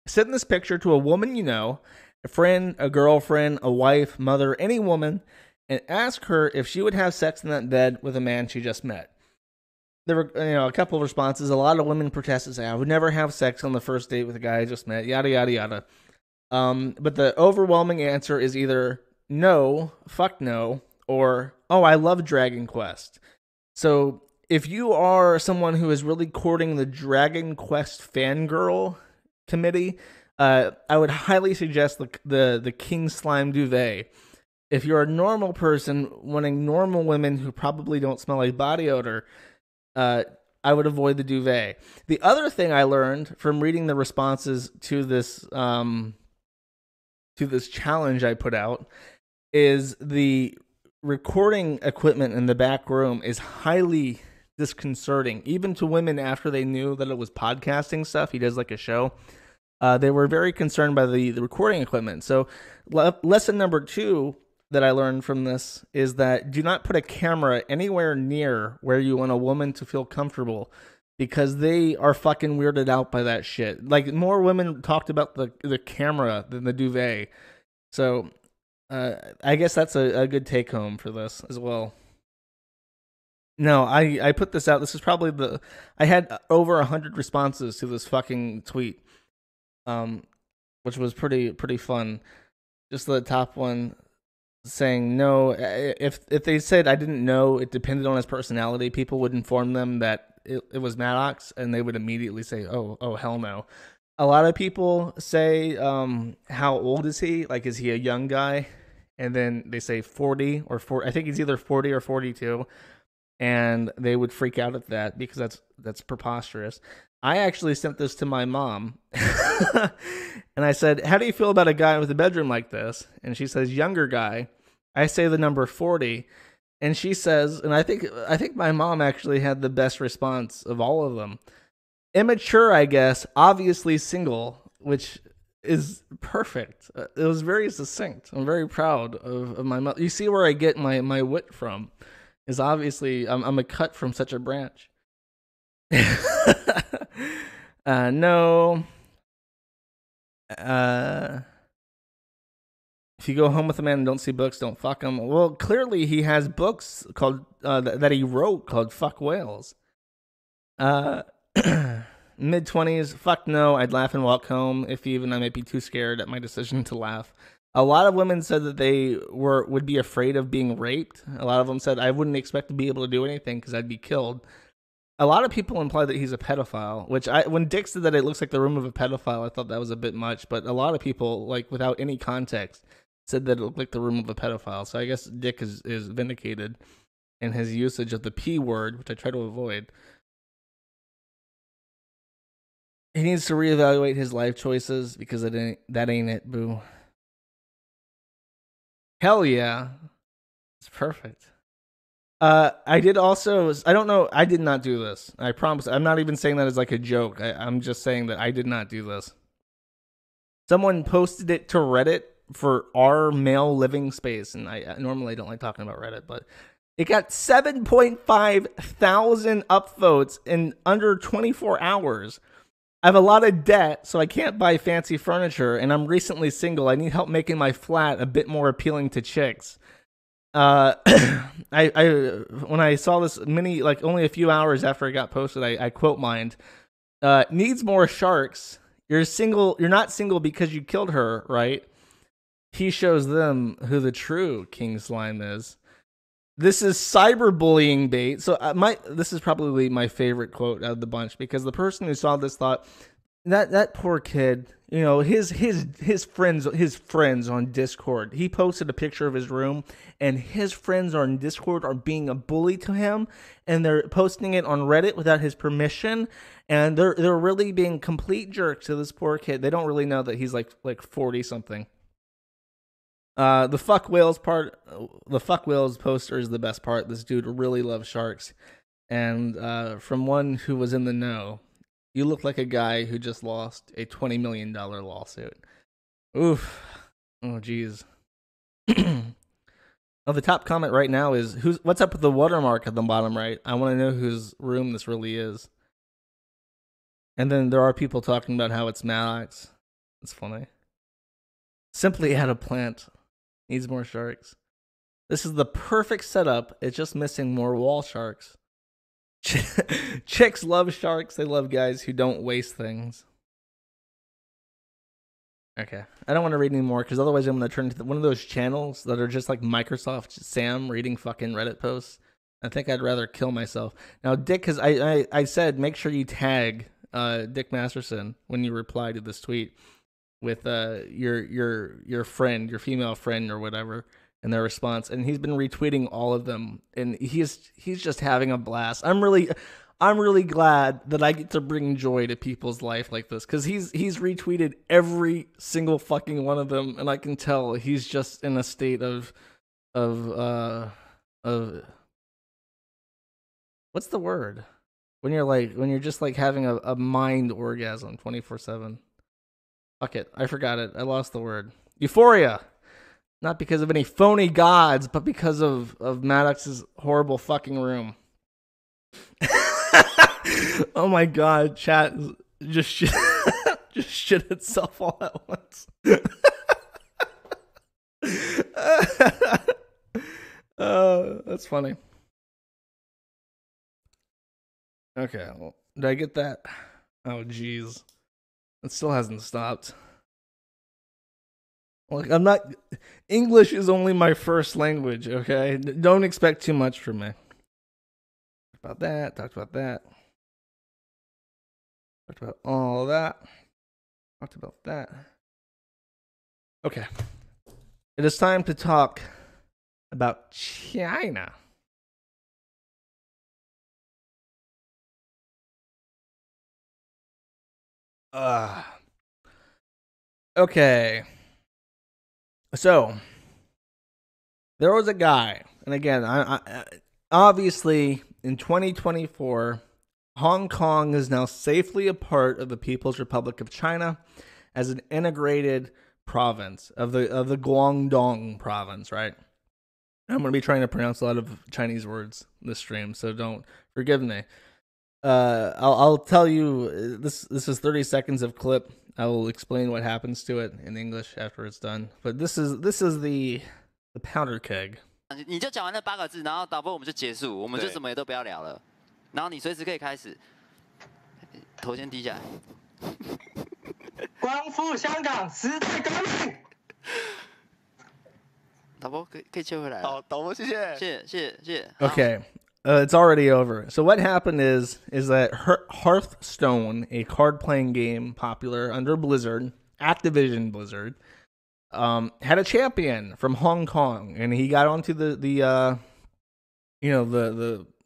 send this picture to a woman you know, a friend, a girlfriend, a wife, mother, any woman, and ask her if she would have sex in that bed with a man she just met. There were, a couple of responses. A lot of women protested, say, I would never have sex on the first date with a guy I just met, yada, yada, yada. But the overwhelming answer is either no, fuck no, or, oh, I love Dragon Quest. So if you are someone who is really courting the Dragon Quest fangirl committee, I would highly suggest the King Slime Duvet. If you're a normal person wanting normal women who probably don't smell like body odor, I would avoid the duvet. The other thing I learned from reading the responses to this challenge I put out is the recording equipment in the back room is highly disconcerting, even to women after they knew that it was podcasting stuff. He does like a show. They were very concerned by the recording equipment. So lesson number 2 that I learned from this is that do not put a camera anywhere near where you want a woman to feel comfortable, because they are fucking weirded out by that shit. Like, more women talked about the camera than the duvet. So I guess that's a good take home for this as well. No, I put this out. This is probably I had over 100 responses to this fucking tweet, which was pretty fun. Just the top one saying no. If they said I didn't know, it depended on his personality, people would inform them that it was Maddox, and they would immediately say, oh hell no. A lot of people say, how old is he? Like, is he a young guy? And then they say 40 or 40. I think he's either 40 or 42. And they would freak out at that because that's preposterous. I actually sent this to my mom. And I said, how do you feel about a guy with a bedroom like this? And she says, younger guy. I say the number 40. And she says, and I think my mom actually had the best response of all of them. Immature, I guess, obviously single, which is perfect. It was very succinct. I'm very proud of my mom. You see where I get my wit from. Is obviously I'm a cut from such a branch. No. If you go home with a man and don't see books, don't fuck him. Well, clearly he has books called that he wrote called Fuck Whales. Mid-20s, fuck no, I'd laugh and walk home. If even, I might be too scared at my decision to laugh. A lot of women said that they would be afraid of being raped. A lot of them said, I wouldn't expect to be able to do anything because I'd be killed. A lot of people imply that he's a pedophile, which when Dick said that it looks like the room of a pedophile, I thought that was a bit much. But a lot of people, like, without any context, said that it looked like the room of a pedophile. So I guess Dick is vindicated in his usage of the P word, which I try to avoid. He needs to reevaluate his life choices because that ain't it, boo. Hell yeah. It's perfect. I did also, I don't know, I did not do this. I promise. I'm not even saying that as like a joke. I'm just saying that I did not do this. Someone posted it to Reddit for our male living space, and I normally don't like talking about Reddit, but it got 7.5 thousand upvotes in under 24 hours. I have a lot of debt, so I can't buy fancy furniture, and I'm recently single. I need help making my flat a bit more appealing to chicks. I when I saw this only a few hours after it got posted, I quote mined, needs more sharks. You're single. You're not single because you killed her, right? He shows them who the true King Slime is. This is cyberbullying bait. So this is probably my favorite quote out of the bunch, because the person who saw this thought that poor kid, his friends on Discord. He posted a picture of his room, and his friends on Discord are being a bully to him, and they're posting it on Reddit without his permission, and they're really being complete jerks to this poor kid. They don't really know that he's like 40 something. The fuck whales poster is the best part. This dude really loves sharks. And from one who was in the know, you look like a guy who just lost a $20 million lawsuit. Oof. Oh, geez. Oh, the top comment right now is, what's up with the watermark at the bottom right? I want to know whose room this really is. And then there are people talking about how it's Maddox. It's funny. Simply add a plant. Needs more sharks. This is the perfect setup. It's just missing more wall sharks. Chicks love sharks. They love guys who don't waste things. Okay. I don't want to read anymore because otherwise I'm going to turn into one of those channels that are just like Microsoft Sam reading fucking Reddit posts. I think I'd rather kill myself. Now, Dick, because I said make sure you tag Dick Masterson when you reply to this tweet with your friend, your female friend or whatever, and their response. And he's been retweeting all of them, and he's just having a blast. I'm really glad that I get to bring joy to people's life like this, because he's retweeted every single fucking one of them, and I can tell he's just in a state of what's the word? When you're just like having a mind orgasm 24/7. Fuck it. I forgot it. I lost the word. Euphoria. Not because of any phony gods, but because of Maddox's horrible fucking room. Oh my god, chat just shit itself all at once. That's funny. Okay, well, did I get that? Oh, jeez. It still hasn't stopped. Like, English is only my first language, okay? Don't expect too much from me. Talked about that. Talked about all of that. Talked about that. Okay. It is time to talk about China. Okay. So, there was a guy, and again, I obviously in 2024, Hong Kong is now safely a part of the People's Republic of China as an integrated province of the Guangdong province, right? I'm going to be trying to pronounce a lot of Chinese words this stream, so don't forgive me. I'll tell you, this is 30 seconds of clip. I will explain what happens to it in English after it's done. But this is the powder keg. 你就讲完那8个字，然后导播我们就结束，我们就什么也都不要聊了。然后你随时可以开始，头先低下来。光复香港，时代革命。导播可以切回来。好，导播谢谢。谢谢。Okay. It's already over. So what happened is that Hearthstone, a card-playing game popular under Blizzard, Activision Blizzard, had a champion from Hong Kong, and he got onto the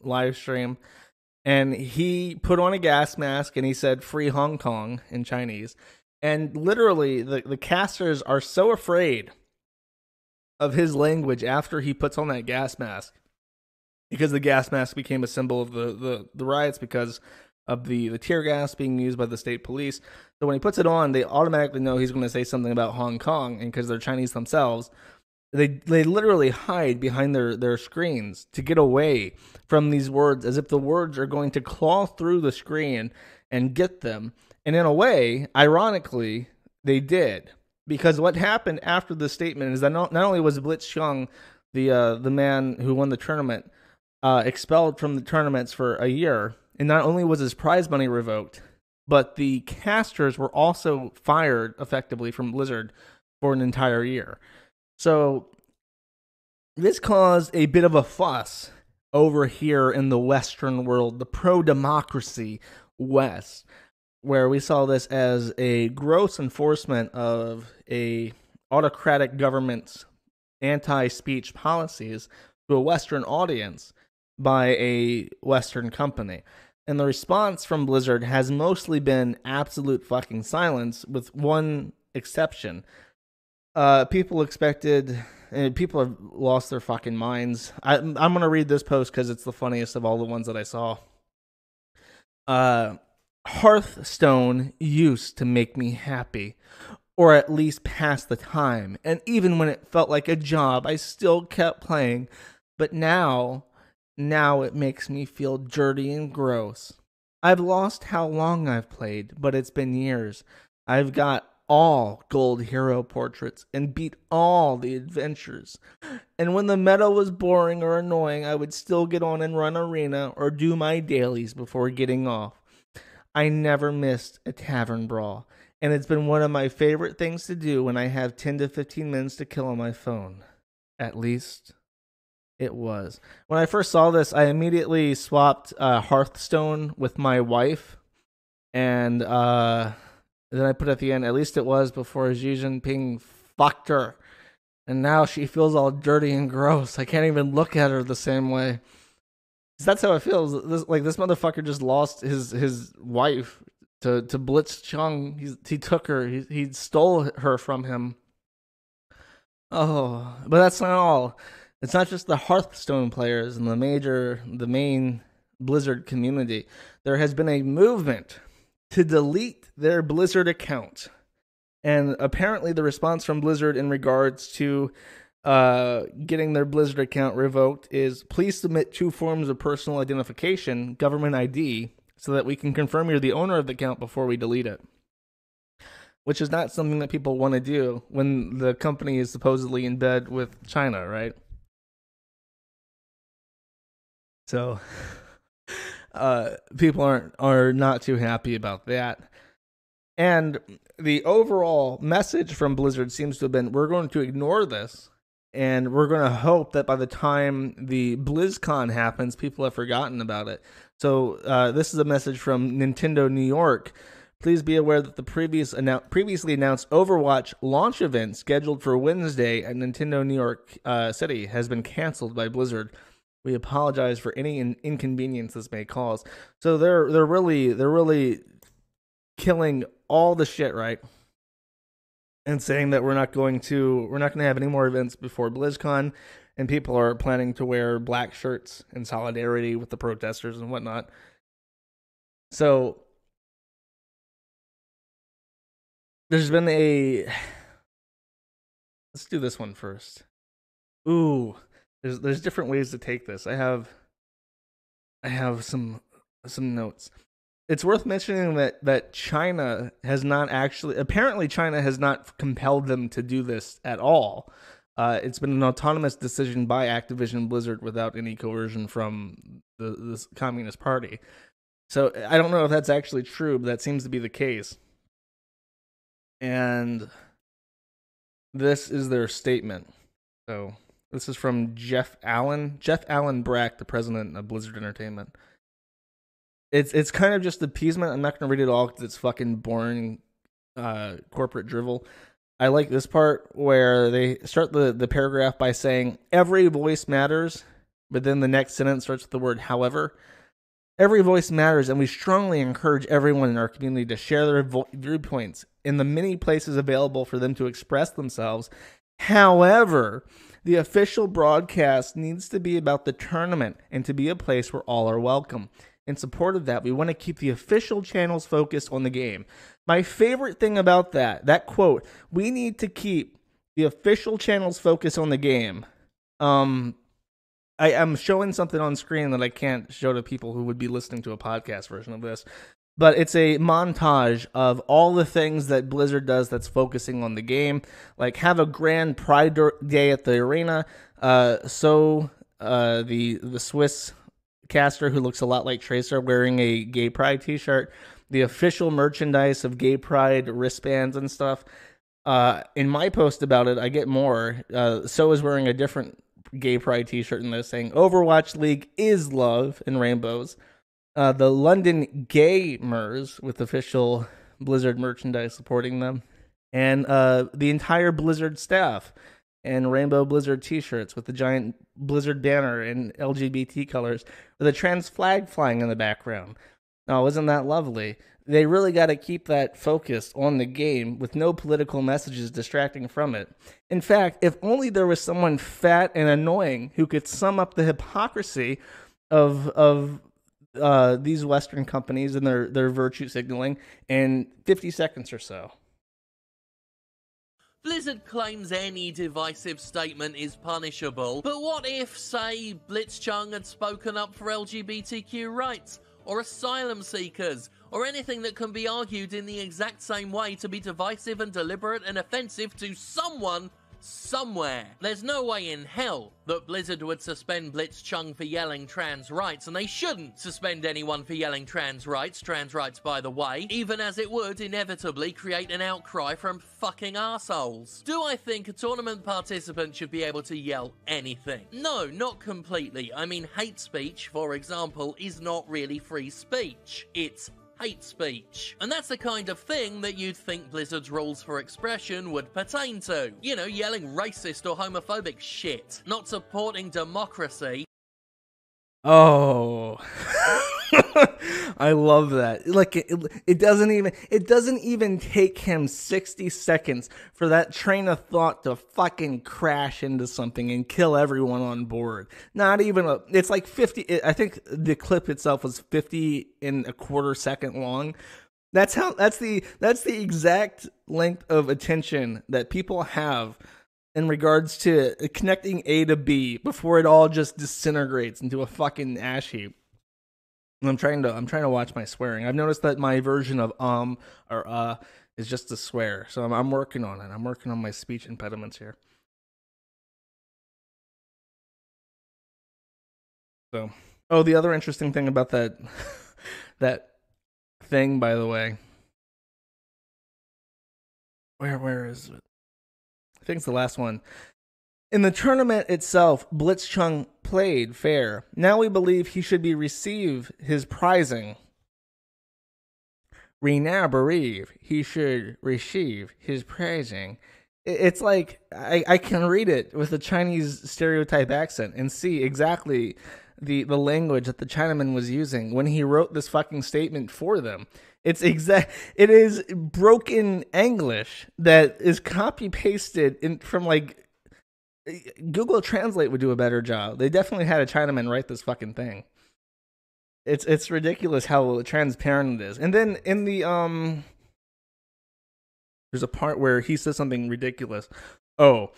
live stream, and he put on a gas mask and he said "Free Hong Kong" in Chinese, and literally the casters are so afraid of his language after he puts on that gas mask. Because the gas mask became a symbol of the riots because of the tear gas being used by the state police. So when he puts it on, they automatically know he's going to say something about Hong Kong, and because they're Chinese themselves, they literally hide behind their screens to get away from these words, as if the words are going to claw through the screen and get them. And in a way, ironically, they did. Because what happened after the statement is that not only was Blitzchung, the man who won the tournament, expelled from the tournaments for a year, and not only was his prize money revoked, but the casters were also fired effectively from Blizzard for an entire year. So this caused a bit of a fuss over here in the Western world, the pro-democracy West, where we saw this as a gross enforcement of a autocratic government's anti-speech policies to a Western audience by a Western company. And the response from Blizzard has mostly been absolute fucking silence, with one exception. People expected, and people have lost their fucking minds. I'm going to read this post because it's the funniest of all the ones that I saw. Hearthstone used to make me happy, or at least pass the time. And even when it felt like a job, I still kept playing. But now it makes me feel dirty and gross. I've lost how long I've played, but it's been years. I've got all gold hero portraits and beat all the adventures. And when the meta was boring or annoying, I would still get on and run arena or do my dailies before getting off. I never missed a tavern brawl, and it's been one of my favorite things to do when I have 10 to 15 minutes to kill on my phone. At least it was. When I first saw this, I immediately swapped Hearthstone with my wife, and then I put at the end, at least it was before Xi Jinping fucked her. And now she feels all dirty and gross. I can't even look at her the same way. That's how it feels. This motherfucker just lost his wife to Blitz Chung. He took her. He stole her from him. Oh, but that's not all. It's not just the Hearthstone players and the main Blizzard community. There has been a movement to delete their Blizzard account. And apparently the response from Blizzard in regards to getting their Blizzard account revoked is, please submit 2 forms of personal identification, government ID, so that we can confirm you're the owner of the account before we delete it. Which is not something that people want to do when the company is supposedly in bed with China, right? So people are not too happy about that. And the overall message from Blizzard seems to have been, we're going to ignore this, and we're going to hope that by the time the BlizzCon happens, people have forgotten about it. So this is a message from Nintendo New York. Please be aware that the previously announced Overwatch launch event scheduled for Wednesday at Nintendo New York City has been canceled by Blizzard. We apologize for any inconvenience this may cause. So they're really killing all the shit, right? And saying that we're not going to have any more events before BlizzCon, and people are planning to wear black shirts in solidarity with the protesters and whatnot. So there's been let's do this one first. Ooh, there's different ways to take this. I have some notes. It's worth mentioning that China has not apparently China has not compelled them to do this at all. It's been an autonomous decision by Activision Blizzard without any coercion from the Communist Party. So I don't know if that's actually true, but that seems to be the case. And this is their statement. So this is from Jeff Allen Brack, the president of Blizzard Entertainment. It's kind of just appeasement. I'm not going to read it all because it's fucking boring corporate drivel. I like this part where they start the paragraph by saying, every voice matters, but then the next sentence starts with the word however. Every voice matters, and we strongly encourage everyone in our community to share their viewpoints in the many places available for them to express themselves. However, the official broadcast needs to be about the tournament and to be a place where all are welcome. In support of that, we want to keep the official channels focused on the game. My favorite thing about that quote, we need to keep the official channels focused on the game. I am showing something on screen that I can't show to people who would be listening to a podcast version of this. But it's a montage of all the things that Blizzard does that's focusing on the game. Like have a grand Pride Day at the arena. The Swiss caster who looks a lot like Tracer wearing a Gay Pride t-shirt, the official merchandise of Gay Pride wristbands and stuff. In my post about it, I get more. So is wearing a different Gay Pride t-shirt in this saying Overwatch League is love in rainbows. The London Gamers with official Blizzard merchandise supporting them. And the entire Blizzard staff and Rainbow Blizzard t-shirts with the giant Blizzard banner in LGBT colors with a trans flag flying in the background. Oh, isn't that lovely? They really got to keep that focused on the game with no political messages distracting from it. In fact, if only there was someone fat and annoying who could sum up the hypocrisy of these Western companies and their virtue signaling in 50 seconds or so. Blizzard claims any divisive statement is punishable, but what if, say, Blitzchung had spoken up for LGBTQ rights? or asylum seekers, or anything that can be argued in the exact same way to be divisive and deliberate and offensive to someone somewhere. There's no way in hell that Blizzard would suspend Blitzchung for yelling trans rights, and they shouldn't suspend anyone for yelling trans rights by the way, even as it would inevitably create an outcry from fucking arseholes. Do I think a tournament participant should be able to yell anything? No, not completely. I mean, hate speech, for example, is not really free speech. It's hate speech. And that's the kind of thing that you'd think Blizzard's rules for expression would pertain to. You know, yelling racist or homophobic shit. Not supporting democracy. Oh. I love that. Like it doesn't even take him 60 seconds for that train of thought to fucking crash into something and kill everyone on board. Not even it's like 50. I think the clip itself was 50 and a quarter second long. That's the exact length of attention that people have in regards to connecting A to B before it all just disintegrates into a fucking ash heap. I'm trying to watch my swearing. I've noticed that my version of or is just a swear. So I'm working on it. I'm working on my speech impediments here. So, oh, the other interesting thing about that that thing, by the way. Where is it? I think it's the last one. In the tournament itself, Blitzchung played fair. Now we believe he should receive his prizing. We now believe he should receive his prizing. It's like, I can read it with a Chinese stereotype accent and see exactly the language that the Chinaman was using when he wrote this fucking statement for them. It is broken English that is copy-pasted from like, Google Translate would do a better job. They definitely had a Chinaman write this fucking thing. It's ridiculous how transparent it is. And then in the there's a part where he says something ridiculous. Oh,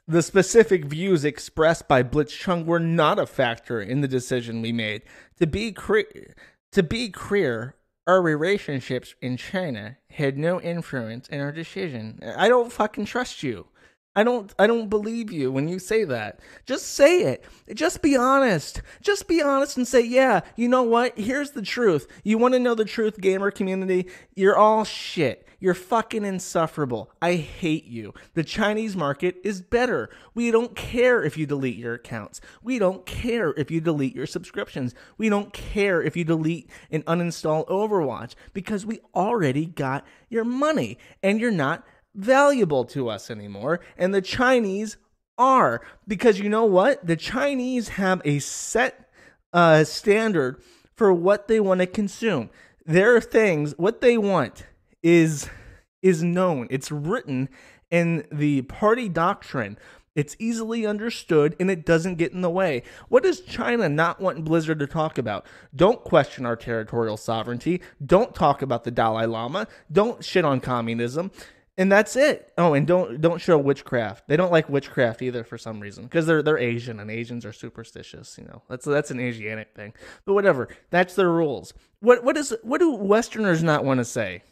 the specific views expressed by Blitzchung were not a factor in the decision we made. To be clear, our relationships in China had no influence in our decision. I don't fucking trust you. I don't believe you when you say that. Just say it. Just be honest. Just be honest and say, yeah, you know what? Here's the truth. You want to know the truth, gamer community? You're all shit. You're fucking insufferable. I hate you. The Chinese market is better. We don't care if you delete your accounts. We don't care if you delete your subscriptions. We don't care if you delete and uninstall Overwatch because we already got your money and you're not valuable to us anymore, and the Chinese are, because you know what? The Chinese have a set standard for what they want to consume. Their things, what they want is known. It's written in the party doctrine. It's easily understood, and it doesn't get in the way. What does China not want Blizzard to talk about? Don't question our territorial sovereignty. Don't talk about the Dalai Lama. Don't shit on communism. And that's it. Oh, and don't show witchcraft. They don't like witchcraft either for some reason because they're Asian and Asians are superstitious. You know, that's an Asiatic thing. But whatever, that's their rules. What do Westerners not want to say?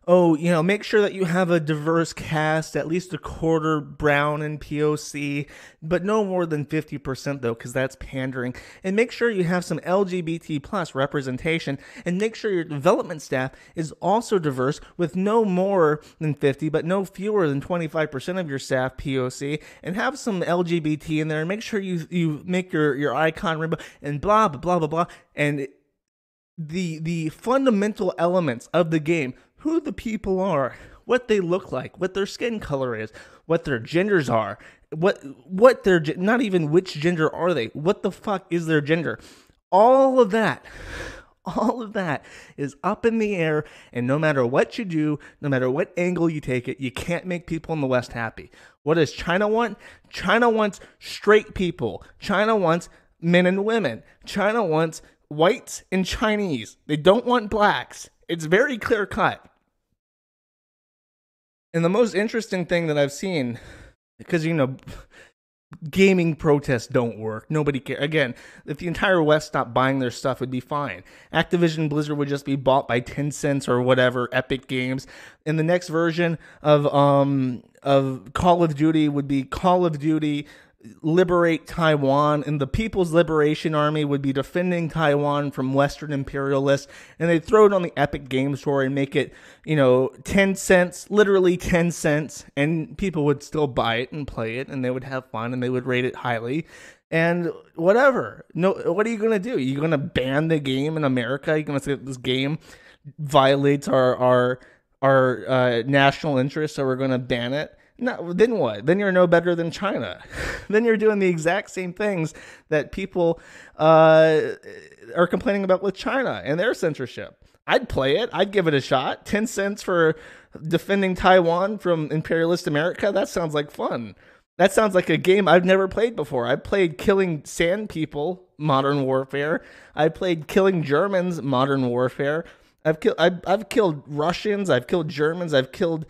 Oh, you know, make sure that you have a diverse cast, at least a quarter brown and POC, but no more than 50% though, because that's pandering. And make sure you have some LGBT plus representation, and make sure your development staff is also diverse with no more than 50, but no fewer than 25% of your staff POC, and have some LGBT in there, and make sure you make your icon rainbow, and blah, blah, blah, blah, blah. And the fundamental elements of the game, who the people are, what they look like, what their skin color is, what their genders are, what their, not even which gender are they, what the fuck is their gender. All of that is up in the air, and no matter what you do, no matter what angle you take it, you can't make people in the West happy. What does China want? China wants straight people. China wants men and women. China wants whites and Chinese. They don't want blacks. It's very clear cut. And the most interesting thing that I've seen, because, you know, gaming protests don't work. Nobody cares. Again, if the entire West stopped buying their stuff, it'd be fine. Activision Blizzard would just be bought by Tencent or whatever, Epic Games. And the next version of Call of Duty would be Call of Duty Liberate Taiwan, and the People's Liberation Army would be defending Taiwan from Western imperialists, and they'd throw it on the Epic Games Store and make it, 10 cents, literally 10 cents, and people would still buy it and play it, and they would have fun, and they would rate it highly, and whatever. No, what are you going to do? You're going to ban the game in America? You're going to say that this game violates our national interests, so we're going to ban it? No, then what? Then you're no better than China. Then you're doing the exact same things that people are complaining about with China and their censorship. I'd play it. I'd give it a shot. 10 cents for defending Taiwan from imperialist America? That sounds like fun. That sounds like a game I've never played before. I played Killing Sand People, Modern Warfare. I played Killing Germans, Modern Warfare. I've killed Russians. I've killed Germans. I've killed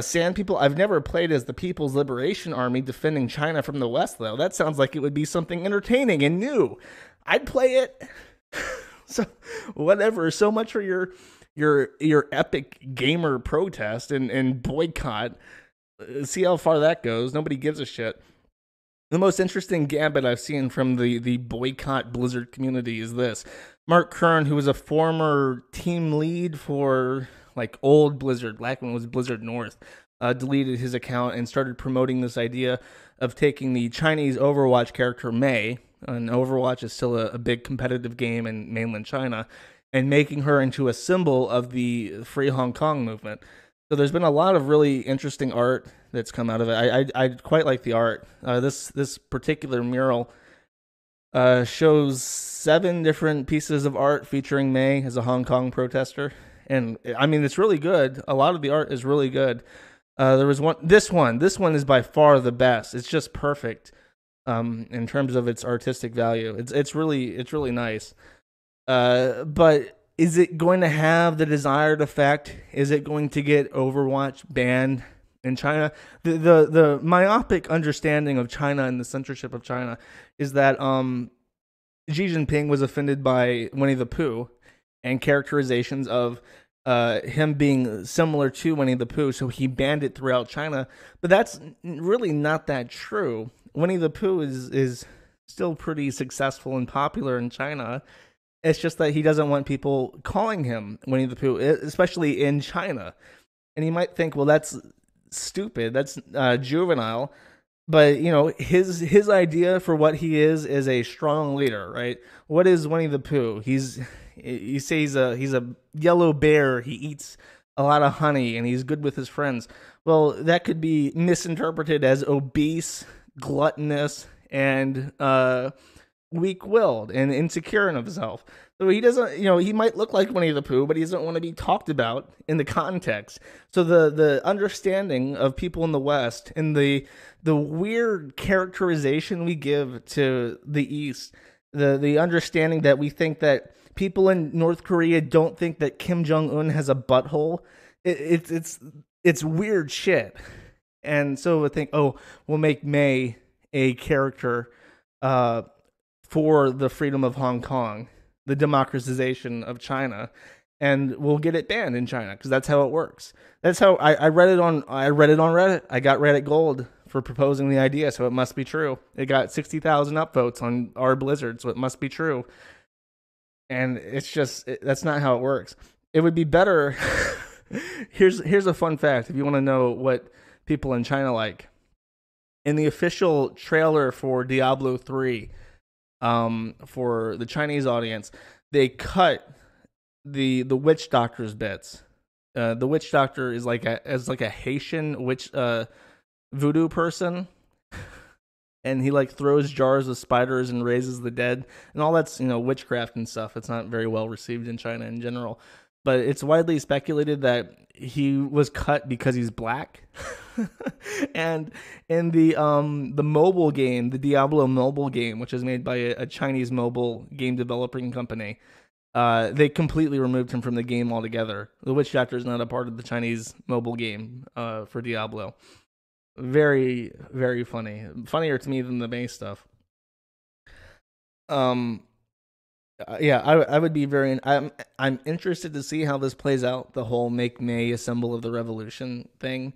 Sand People. I've never played as the People's Liberation Army defending China from the West, though. That sounds like it would be something entertaining and new. I'd play it. So whatever. So much for your epic gamer protest and boycott. See how far that goes. Nobody gives a shit. The most interesting gambit I've seen from the boycott Blizzard community is this. Mark Kern, who was a former team lead for like old Blizzard, back when it was Blizzard North, deleted his account and started promoting this idea of taking the Chinese Overwatch character Mei, and Overwatch is still a big competitive game in mainland China, and making her into a symbol of the Free Hong Kong movement. So there's been a lot of really interesting art that's come out of it. I quite like the art. This particular mural shows 7 different pieces of art featuring Mei as a Hong Kong protester. And I mean, it's really good. A lot of the art is really good. There was one. This one is by far the best. It's just perfect in terms of its artistic value. It's really nice. But is it going to have the desired effect? Is it going to get Overwatch banned in China? The myopic understanding of China and the censorship of China is that Xi Jinping was offended by Winnie the Pooh and characterizations of him being similar to Winnie the Pooh, so he banned it throughout China. But that's really not that true. Winnie the Pooh is still pretty successful and popular in China. It's just that he doesn't want people calling him Winnie the Pooh, especially in China. And you might think, well, that's stupid. That's juvenile. But, his idea for what he is a strong leader, right? What is Winnie the Pooh? You say he's a yellow bear. He eats a lot of honey and he's good with his friends. Well, that could be misinterpreted as obese, gluttonous, and weak-willed and insecure in himself. So he doesn't, he might look like Winnie the Pooh, but he doesn't want to be talked about in the context. So the understanding of people in the West and the weird characterization we give to the East, the understanding that we think that people in North Korea don't think that Kim Jong-un has a butthole, it's weird shit. And so we think, oh, we'll make Mei a character for the freedom of Hong Kong, the democratization of China, and we'll get it banned in China because that's how it works. That's how I read it on Reddit. I got Reddit Gold for proposing the idea, so it must be true. It got 60,000 upvotes on our Blizzard, so it must be true. And it's just that's not how it works. It would be better. Here's a fun fact if you want to know what people in China like. In the official trailer for Diablo 3, for the Chinese audience, they cut the witch doctor's bits. The witch doctor is like a Haitian witch voodoo person, and he like throws jars of spiders and raises the dead, and all that's witchcraft and stuff. It's not very well received in China in general, but it's widely speculated that he was cut because he's black. And in the mobile game, the Diablo mobile game, which is made by a Chinese mobile game developing company, they completely removed him from the game altogether. The witch doctor is not a part of the Chinese mobile game for Diablo. Very, very funny. Funnier to me than the May stuff. Yeah, I would be very. I'm interested to see how this plays out. The whole "Make May a symbol of the revolution" thing.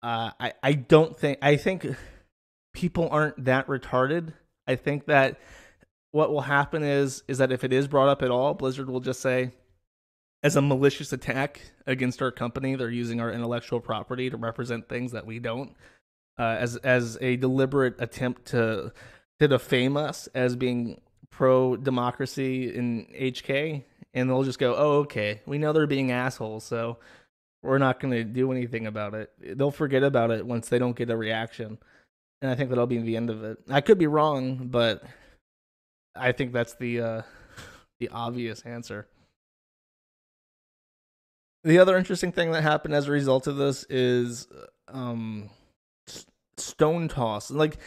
I don't think. I think people aren't that retarded. I think that what will happen is that if it is brought up at all, Blizzard will just say, as a malicious attack against our company, they're using our intellectual property to represent things that we don't, as a deliberate attempt to defame us as being pro-democracy in HK, and they'll just go, oh, okay, we know they're being assholes, so we're not going to do anything about it. They'll forget about it once they don't get a reaction, and I think that'll be the end of it. I could be wrong, but I think that's the obvious answer. The other interesting thing that happened as a result of this is stone toss. Like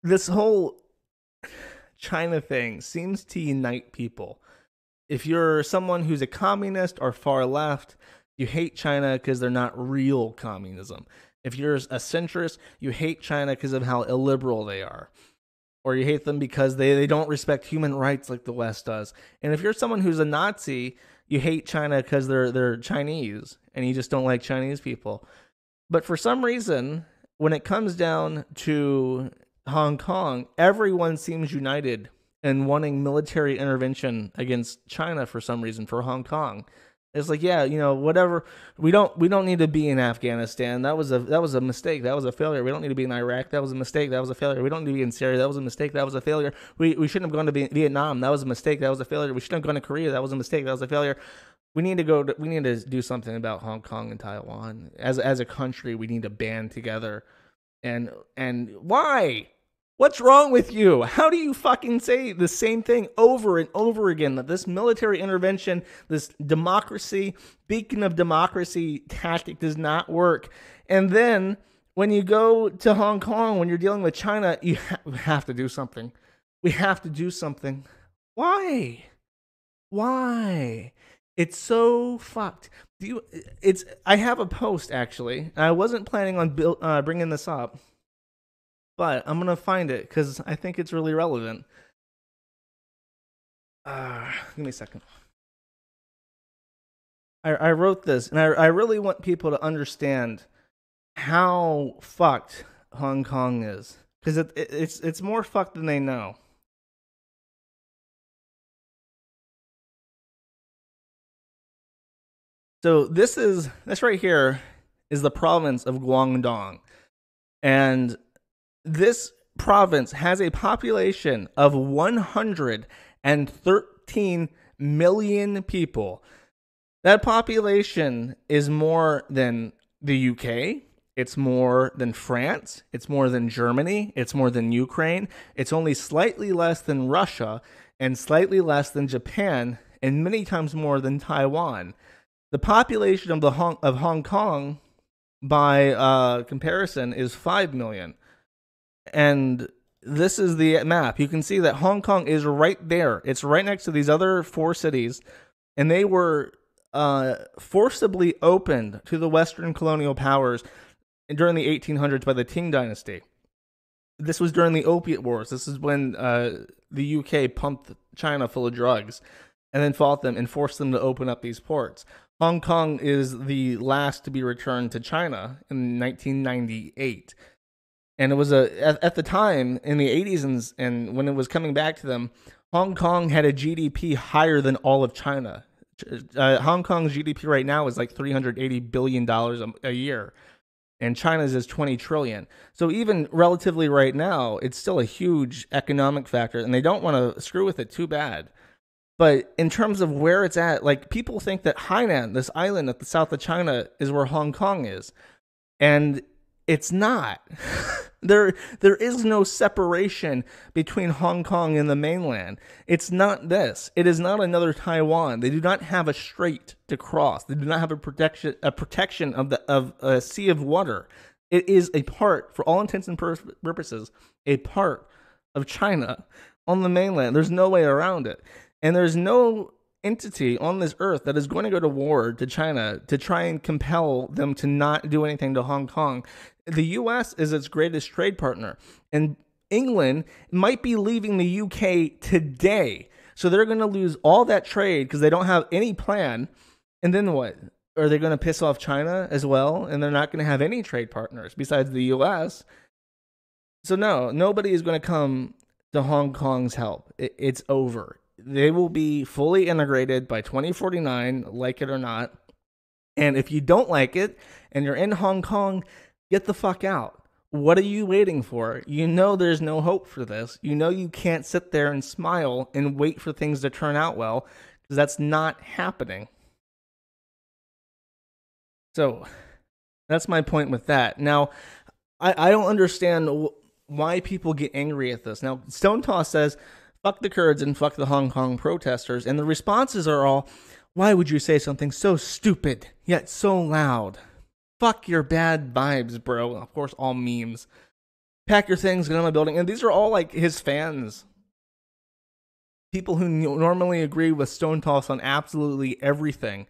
this whole China thing seems to unite people. If you're someone who's a communist or far left, you hate China because they're not real communism. If you're a centrist, you hate China because of how illiberal they are. Or you hate them because they don't respect human rights like the West does. And if you're someone who's a Nazi, you hate China because they're Chinese and you just don't like Chinese people. But for some reason, when it comes down to Hong Kong, everyone seems united in wanting military intervention against China for some reason for Hong Kong. It's like, yeah, you know, whatever. We don't need to be in Afghanistan. That was a mistake. That was a failure. We don't need to be in Iraq. That was a mistake. That was a failure. We don't need to be in Syria. That was a mistake. That was a failure. We shouldn't have gone to Vietnam. That was a mistake. That was a failure. We shouldn't have gone to Korea. That was a mistake. That was a failure. We need to do something about Hong Kong and Taiwan. As a country, we need to band together. And why? What's wrong with you? How do you fucking say the same thing over and over again? That this military intervention, this democracy, beacon of democracy tactic does not work. And then when you go to Hong Kong, when you're dealing with China, you have to do something. We have to do something. Why? It's so fucked. I have a post, actually. I wasn't planning on bringing this up, but I'm going to find it because I think it's really relevant. Give me a second. I wrote this, and I really want people to understand how fucked Hong Kong is. Because it's more fucked than they know. So this right here is the province of Guangdong. And this province has a population of 113 million people. That population is more than the UK. It's more than France. It's more than Germany. It's more than Ukraine. It's only slightly less than Russia and slightly less than Japan and many times more than Taiwan. The population of Hong Kong, by comparison, is 5 million. And this is the map. You can see that Hong Kong is right there. It's right next to these other 4 cities. And they were forcibly opened to the Western colonial powers during the 1800s by the Qing dynasty. This was during the Opiate Wars. This is when the UK pumped China full of drugs and then fought them and forced them to open up these ports. Hong Kong is the last to be returned to China in 1998. And it was at the time in the 80s and when it was coming back to them, Hong Kong had a GDP higher than all of China. Hong Kong's GDP right now is like $380 billion a year. And China's is 20 trillion. So even relatively right now, it's still a huge economic factor. And they don't want to screw with it too bad. But in terms of where it's at, like people think that Hainan, this island at the south of China, is where Hong Kong is. And it's not. There is no separation between Hong Kong and the mainland. It's not this. It is not another Taiwan. They do not have a strait to cross. They do not have a protection of a sea of water. It is a part, for all intents and purposes, a part of China on the mainland. There's no way around it. And there's no entity on this earth that is going to go to war to China to try and compel them to not do anything to Hong Kong. The U.S. is its greatest trade partner, and England might be leaving the UK today. So they're going to lose all that trade because they don't have any plan. And then what? Are they going to piss off China as well? And they're not going to have any trade partners besides the U.S. So no, nobody is going to come to Hong Kong's help. It's over. They will be fully integrated by 2049, like it or not. And if you don't like it and you're in Hong Kong, get the fuck out. What are you waiting for? You know there's no hope for this. You know you can't sit there and smile and wait for things to turn out well, because that's not happening. So that's my point with that. Now, I don't understand why people get angry at this. Now, Stone Toss says, fuck the Kurds and fuck the Hong Kong protesters. And the responses are all, why would you say something so stupid, yet so loud? Fuck your bad vibes, bro. Of course, all memes. Pack your things, get on my building. And these are all like his fans. People who normally agree with Stone Toss on absolutely everything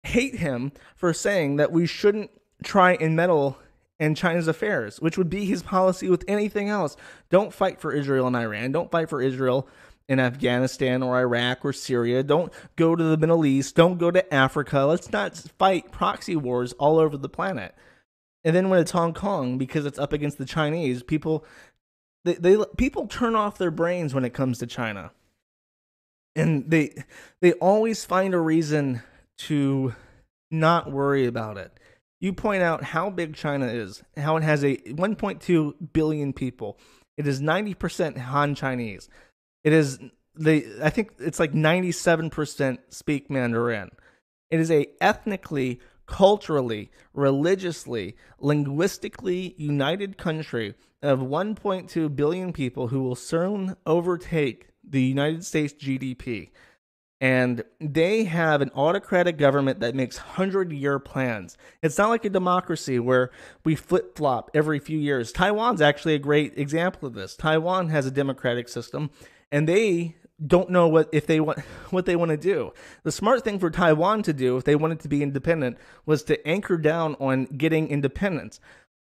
hate him for saying that we shouldn't try and meddle in China's affairs, which would be his policy with anything else. Don't fight for Israel and Iran. Don't fight for Israel in Afghanistan or Iraq or Syria. Don't go to the Middle East. Don't go to Africa. Let's not fight proxy wars all over the planet. And then when it's Hong Kong, because it's up against the Chinese, people people turn off their brains when it comes to China. And they always find a reason to not worry about it. You point out how big China is, how it has a 1.2 billion people. It is 90% Han Chinese. It is I think it's like 97% speak Mandarin. It is a ethnically, culturally, religiously, linguistically united country of 1.2 billion people who will soon overtake the United States GDP. And they have an autocratic government that makes 100-year plans. It's not like a democracy where we flip-flop every few years. Taiwan's actually a great example of this. Taiwan has a democratic system, and they don't know what they want to do. The smart thing for Taiwan to do, if they wanted to be independent, was to anchor down on getting independence.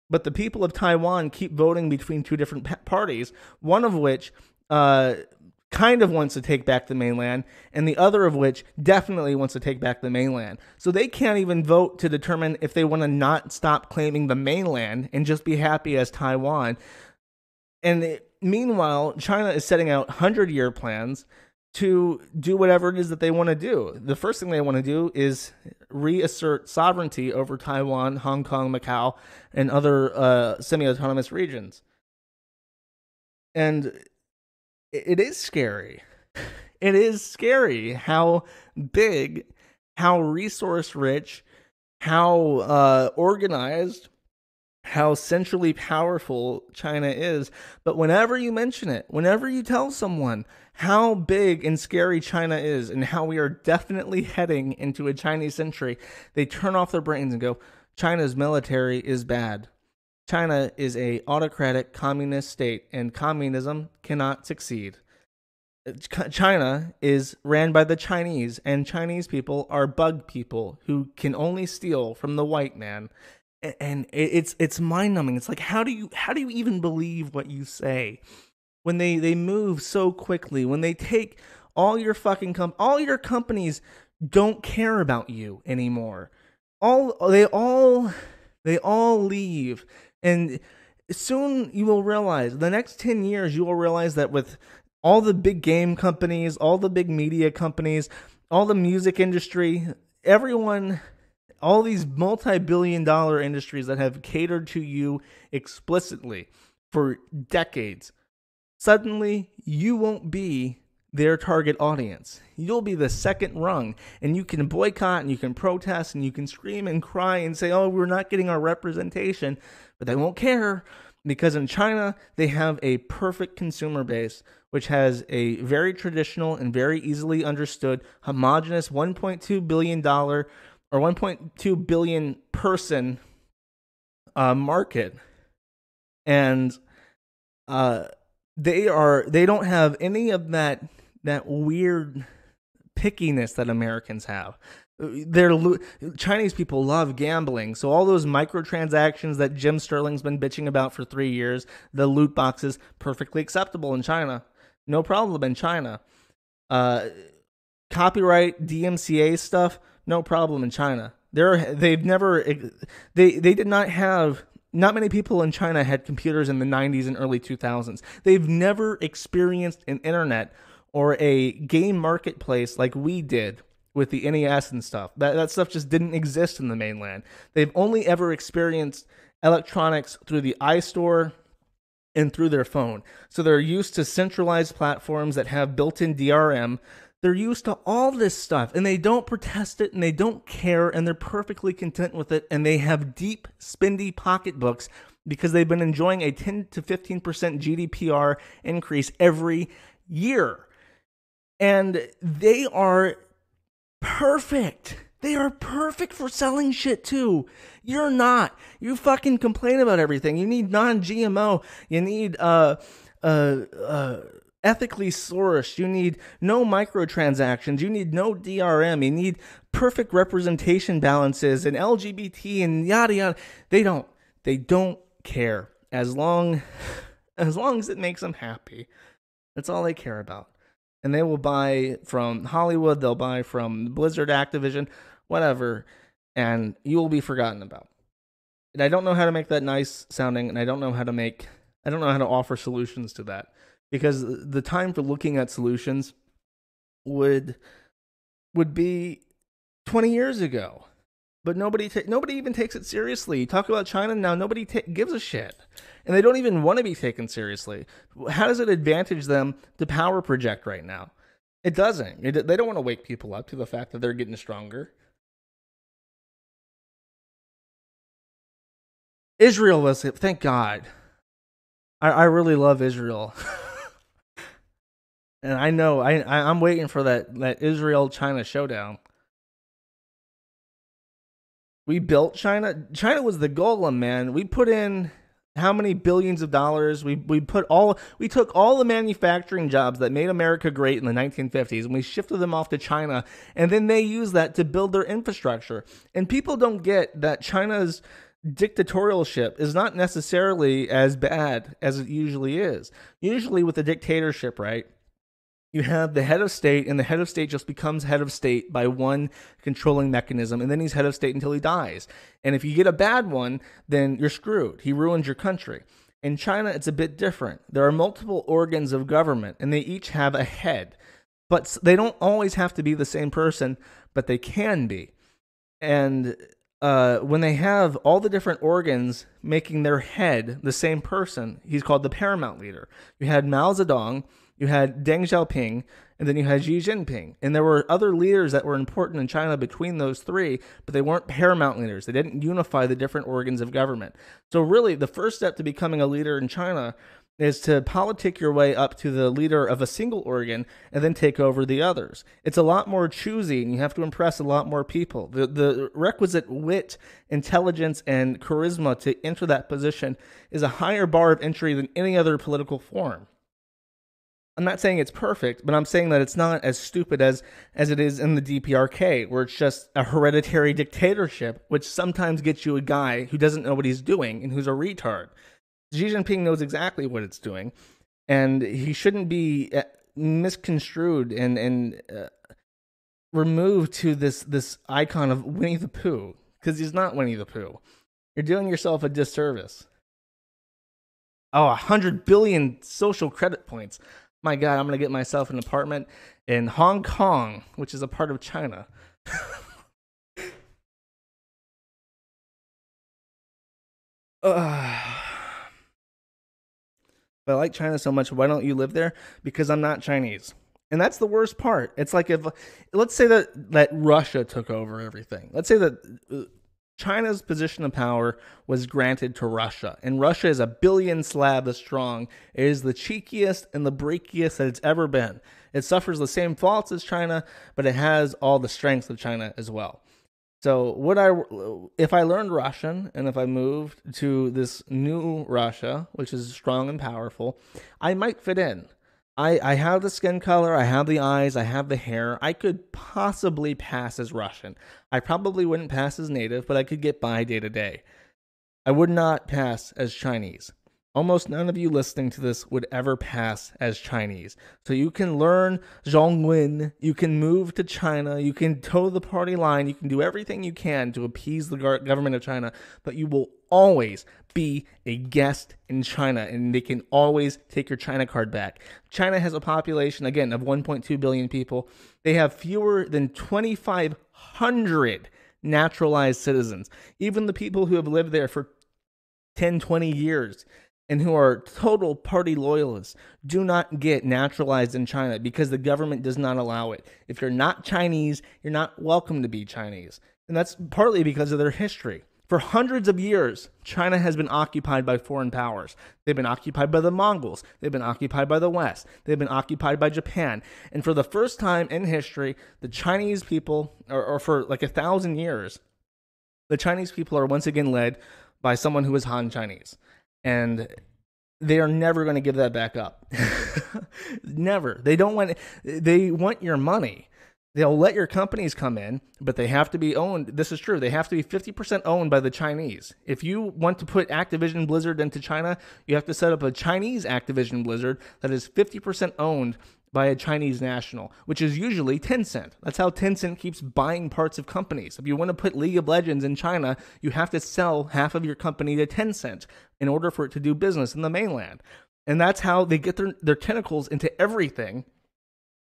But the people of Taiwan keep voting between two different parties, one of which kind of wants to take back the mainland, and the other of which definitely wants to take back the mainland. So they can't even vote to determine if they want to not stop claiming the mainland and just be happy as Taiwan. And meanwhile, China is setting out 100-year plans to do whatever it is that they want to do. The first thing they want to do is reassert sovereignty over Taiwan, Hong Kong, Macau, and other semi-autonomous regions. And it is scary. It is scary how big, how resource-rich, how organized, how centrally powerful China is. But whenever you mention it, whenever you tell someone how big and scary China is and how we are definitely heading into a Chinese century, they turn off their brains and go, China's military is bad. China is a autocratic communist state, and communism cannot succeed. China is ran by the Chinese, and Chinese people are bug people who can only steal from the white man. And it's mind-numbing. It's like, how do you even believe what you say when they move so quickly? When they take all your fucking all your companies don't care about you anymore. They all leave. And soon you will realize, the next 10 years, you will realize that with all the big game companies, all the big media companies, all the music industry, everyone, all these multi-billion-dollar industries that have catered to you explicitly for decades, suddenly you won't be their target audience. You'll be the second rung, and you can boycott and you can protest and you can scream and cry and say, oh, we're not getting our representation, but they won't care, because in China, they have a perfect consumer base, which has a very traditional and very easily understood homogenous $1.2 billion or 1.2 billion person market. And they don't have any of that weird pickiness that Americans have. Chinese people love gambling, so all those microtransactions that Jim Sterling's been bitching about for 3 years, the loot boxes, perfectly acceptable in China. No problem in China. Copyright, DMCA stuff, no problem in China. They did not have. Not many people in China had computers in the 90s and early 2000s. They've never experienced an internet or a game marketplace like we did with the NES and stuff. That stuff just didn't exist in the mainland. They've only ever experienced electronics through the iStore and through their phone. So they're used to centralized platforms that have built-in DRM. They're used to all this stuff, and they don't protest it, and they don't care, and they're perfectly content with it, and they have deep, spendy pocketbooks because they've been enjoying a 10 to 15% GDPR increase every year. And they are perfect. They are perfect for selling shit too. You're not. You fucking complain about everything. You need non-GMO. You need ethically sourced. You need no microtransactions. You need no DRM. You need perfect representation balances and LGBT and yada yada. They don't care as long as it makes them happy. That's all they care about. And they will buy from Hollywood, they'll buy from Blizzard, Activision, whatever, and you will be forgotten about. And I don't know how to make that nice sounding, and I don't know how to offer solutions to that. Because the time for looking at solutions would be 20 years ago. But nobody even takes it seriously. You talk about China now, nobody gives a shit. And they don't even want to be taken seriously. How does it advantage them to power project right now? It doesn't. They don't want to wake people up to the fact that they're getting stronger. Israel was it. Thank God. I really love Israel. And I know I'm waiting for that Israel-China showdown. We built China. China was the golem, man. We put in how many billions of dollars? We took all the manufacturing jobs that made America great in the 1950s, and we shifted them off to China, and then they use that to build their infrastructure. And people don't get that China's dictatorialship is not necessarily as bad as it usually is. Usually with a dictatorship, right? You have the head of state, and the head of state just becomes head of state by one controlling mechanism, and then he's head of state until he dies. And if you get a bad one, then you're screwed. He ruins your country. In China, it's a bit different. There are multiple organs of government, and they each have a head. But they don't always have to be the same person, but they can be. And when they have all the different organs making their head the same person, he's called the paramount leader. You had Mao Zedong, you had Deng Xiaoping, and then you had Xi Jinping. And there were other leaders that were important in China between those three, but they weren't paramount leaders. They didn't unify the different organs of government. So really, the first step to becoming a leader in China is to politic your way up to the leader of a single organ and then take over the others. It's a lot more choosy, and you have to impress a lot more people. The requisite wit, intelligence, and charisma to enter that position is a higher bar of entry than any other political form. I'm not saying it's perfect, but I'm saying that it's not as stupid as it is in the DPRK, where it's just a hereditary dictatorship, which sometimes gets you a guy who doesn't know what he's doing and who's a retard. Xi Jinping knows exactly what it's doing, and he shouldn't be misconstrued and removed to this icon of Winnie the Pooh, because he's not Winnie the Pooh. You're doing yourself a disservice. Oh, 100 billion social credit points. My God, I'm going to get myself an apartment in Hong Kong, which is a part of China. But I like China so much, why don't you live there? Because I'm not Chinese. And that's the worst part. It's like let's say that Russia took over everything. Let's say that China's position of power was granted to Russia, and Russia is 1 billion slabs strong. It is the cheekiest and the breakiest that it's ever been. It suffers the same faults as China, but it has all the strengths of China as well. So if I learned Russian and if I moved to this new Russia, which is strong and powerful, I might fit in. I have the skin color, I have the eyes, I have the hair. I could possibly pass as Russian. I probably wouldn't pass as native, but I could get by day to day. I would not pass as Chinese. Almost none of you listening to this would ever pass as Chinese. So you can learn Zhongwen, you can move to China, you can toe the party line, you can do everything you can to appease the government of China, but you will always be a guest in China, and they can always take your China card back. China has a population, again, of 1.2 billion people. They have fewer than 2,500 naturalized citizens. Even the people who have lived there for 10, 20 years and who are total party loyalists do not get naturalized in China because the government does not allow it. If you're not Chinese, you're not welcome to be Chinese. And that's partly because of their history. For hundreds of years, China has been occupied by foreign powers. They've been occupied by the Mongols. They've been occupied by the West. They've been occupied by Japan. And for the first time in history, the Chinese people, or for like 1,000 years, the Chinese people are once again led by someone who is Han Chinese. And they are never going to give that back up. Never. They want your money. They'll let your companies come in, but they have to be owned. This is true. They have to be 50% owned by the Chinese. If you want to put Activision Blizzard into China, you have to set up a Chinese Activision Blizzard that is 50% owned by a Chinese national, which is usually Tencent. That's how Tencent keeps buying parts of companies. If you want to put League of Legends in China, you have to sell half of your company to Tencent in order for it to do business in the mainland. And that's how they get their tentacles into everything.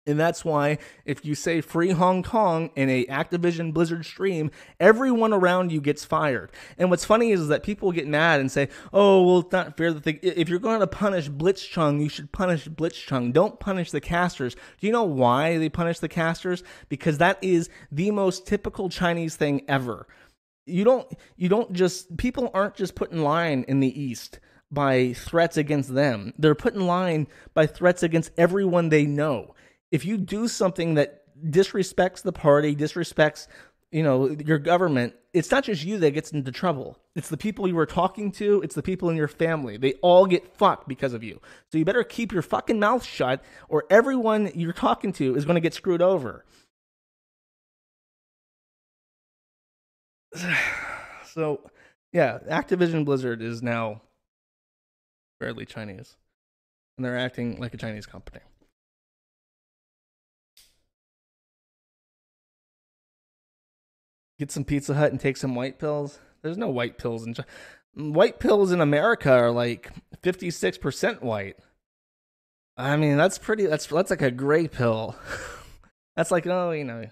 And that's why if you say free Hong Kong in a Activision Blizzard stream, everyone around you gets fired. And what's funny is that people get mad and say, oh, well, it's not fair. If you're going to punish Blitzchung, you should punish Blitzchung. Don't punish the casters. Do you know why they punish the casters? Because that is the most typical Chinese thing ever. People aren't just put in line in the East by threats against them. They're put in line by threats against everyone they know. If you do something that disrespects the party, disrespects, your government, it's not just you that gets into trouble. It's the people you were talking to. It's the people in your family. They all get fucked because of you. So you better keep your fucking mouth shut, or everyone you're talking to is going to get screwed over. So, yeah, Activision Blizzard is now fairly Chinese, and they're acting like a Chinese company. Get some Pizza Hut and take some white pills. There's no white pills in China. White pills in America are like 56% white. I mean, that's like a gray pill. That's like, you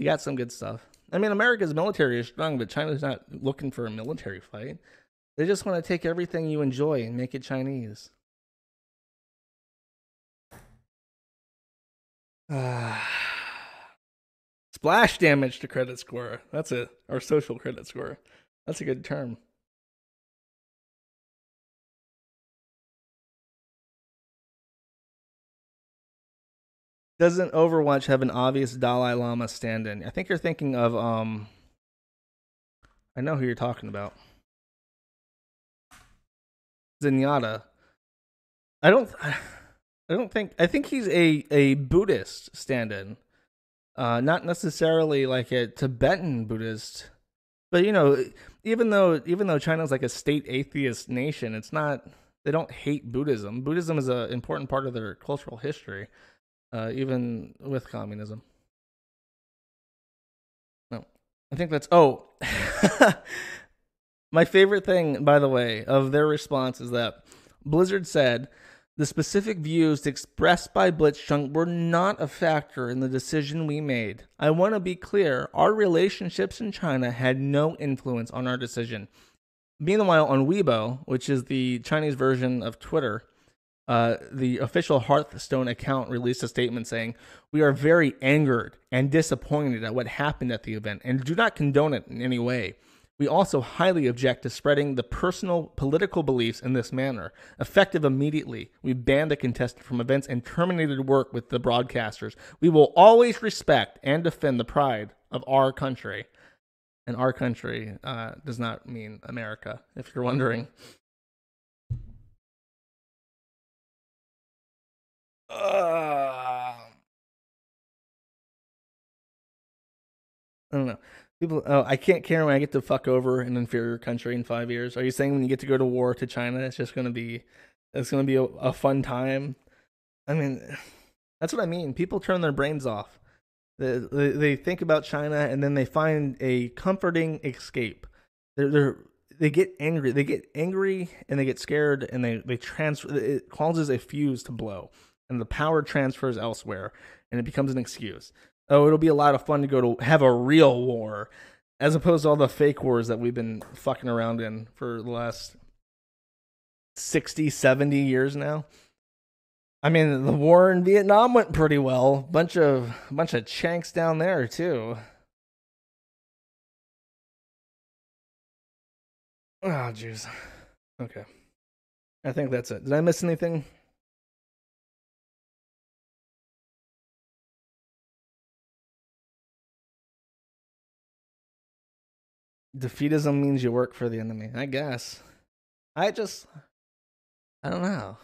got some good stuff. I mean, America's military is strong, but China's not looking for a military fight. They just want to take everything you enjoy and make it Chinese. Splash damage to credit score. That's it. Or social credit score. That's a good term. Doesn't Overwatch have an obvious Dalai Lama stand-in? I think you're thinking of I know who you're talking about. Zenyatta. I think he's a Buddhist stand-in. Not necessarily like a Tibetan Buddhist, but even though China's like a state atheist nation, it's not. They don't hate Buddhism. Buddhism is an important part of their cultural history, even with communism. No, I think that's. Oh, my favorite thing, by the way, of their response is that Blizzard said the specific views expressed by Blitzchung were not a factor in the decision we made. I want to be clear, our relationships in China had no influence on our decision. Meanwhile, on Weibo, which is the Chinese version of Twitter, the official Hearthstone account released a statement saying, "We are very angered and disappointed at what happened at the event and do not condone it in any way. We also highly object to spreading the personal political beliefs in this manner. Effective immediately, we banned the contestant from events and terminated work with the broadcasters. We will always respect and defend the pride of our country." And our country does not mean America, if you're wondering. I don't know. People, oh, I can't care when I get to fuck over an inferior country in 5 years. Are you saying when you get to go to war to China, it's gonna be a fun time? I mean, that's what I mean. People turn their brains off. They think about China and then they find a comforting escape. They get angry. They get angry and they get scared and they transfer. It causes a fuse to blow and the power transfers elsewhere and it becomes an excuse. Oh, it'll be a lot of fun to go to have a real war as opposed to all the fake wars that we've been fucking around in for the last 60, 70 years now. I mean, the war in Vietnam went pretty well. Bunch of chanks down there too. Oh, jeez. Okay. I think that's it. Did I miss anything? Defeatism means you work for the enemy. I guess. I don't know.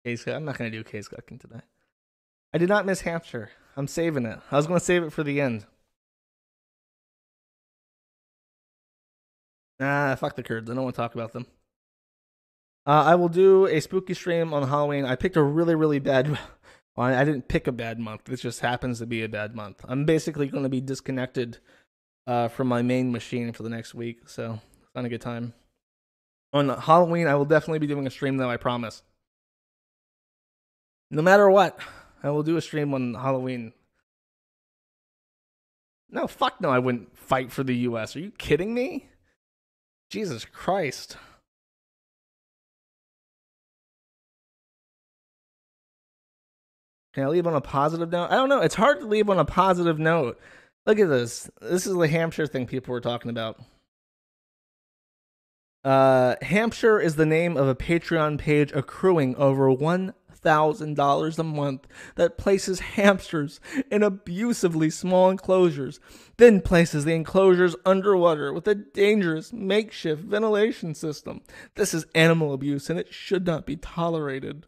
I'm not going to do case cooking today. I did not miss Hampshire. I'm saving it. I was going to save it for the end. Nah, fuck the Kurds. I don't want to talk about them. I will do a spooky stream on Halloween. I picked a really, really bad... Well, I didn't pick a bad month. This just happens to be a bad month. I'm basically going to be disconnected from my main machine for the next week, so it's not a good time. On Halloween, I will definitely be doing a stream, though, I promise. No matter what, I will do a stream on Halloween. No, fuck no, I wouldn't fight for the U.S. Are you kidding me? Jesus Christ. Can I leave on a positive note? I don't know. It's hard to leave on a positive note. Look at this. This is the Hampshire thing people were talking about. Hampshire is the name of a Patreon page accruing over $1,000 a month that places hamsters in abusively small enclosures, then places the enclosures underwater with a dangerous makeshift ventilation system. This is animal abuse and it should not be tolerated.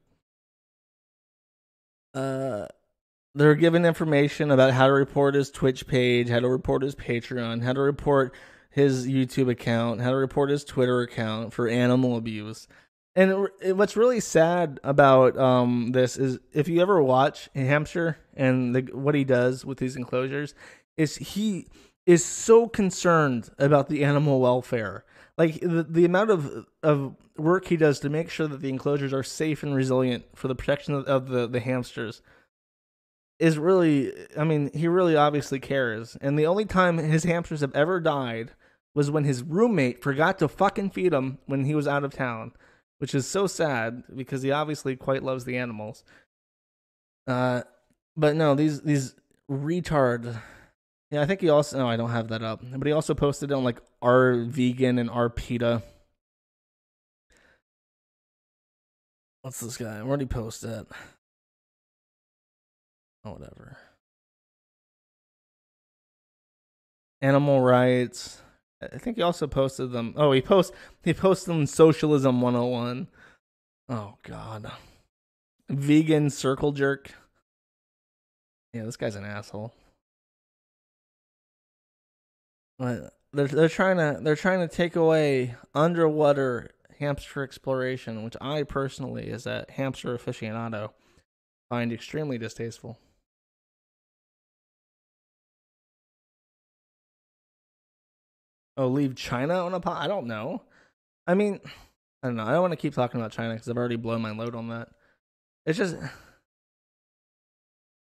They're given information about how to report his Twitch page, how to report his Patreon, how to report his YouTube account, how to report his Twitter account for animal abuse. And what's really sad about this is if you ever watch Hampshire and what he does with these enclosures, is he is so concerned about the animal welfare. Like the amount of work he does to make sure that the enclosures are safe and resilient for the protection of the hamsters is really, I mean, he really obviously cares. And the only time his hamsters have ever died was when his roommate forgot to fucking feed him when he was out of town, which is so sad because he obviously quite loves the animals. But no, these retard. Yeah, I think he also... No, I don't have that up. But he also posted on, like, R Vegan and R PETA. What's this guy? Where'd he post that? Oh, whatever. Animal rights. I think he also posted them... Oh, he posted them Socialism 101. Oh, God. Vegan circle jerk. Yeah, this guy's an asshole. They're trying to take away underwater hamster exploration, which I personally, as a hamster aficionado, find extremely distasteful. Oh, leave China on a pot? I don't know. I mean, I don't know. I don't want to keep talking about China because I've already blown my load on that. It's just,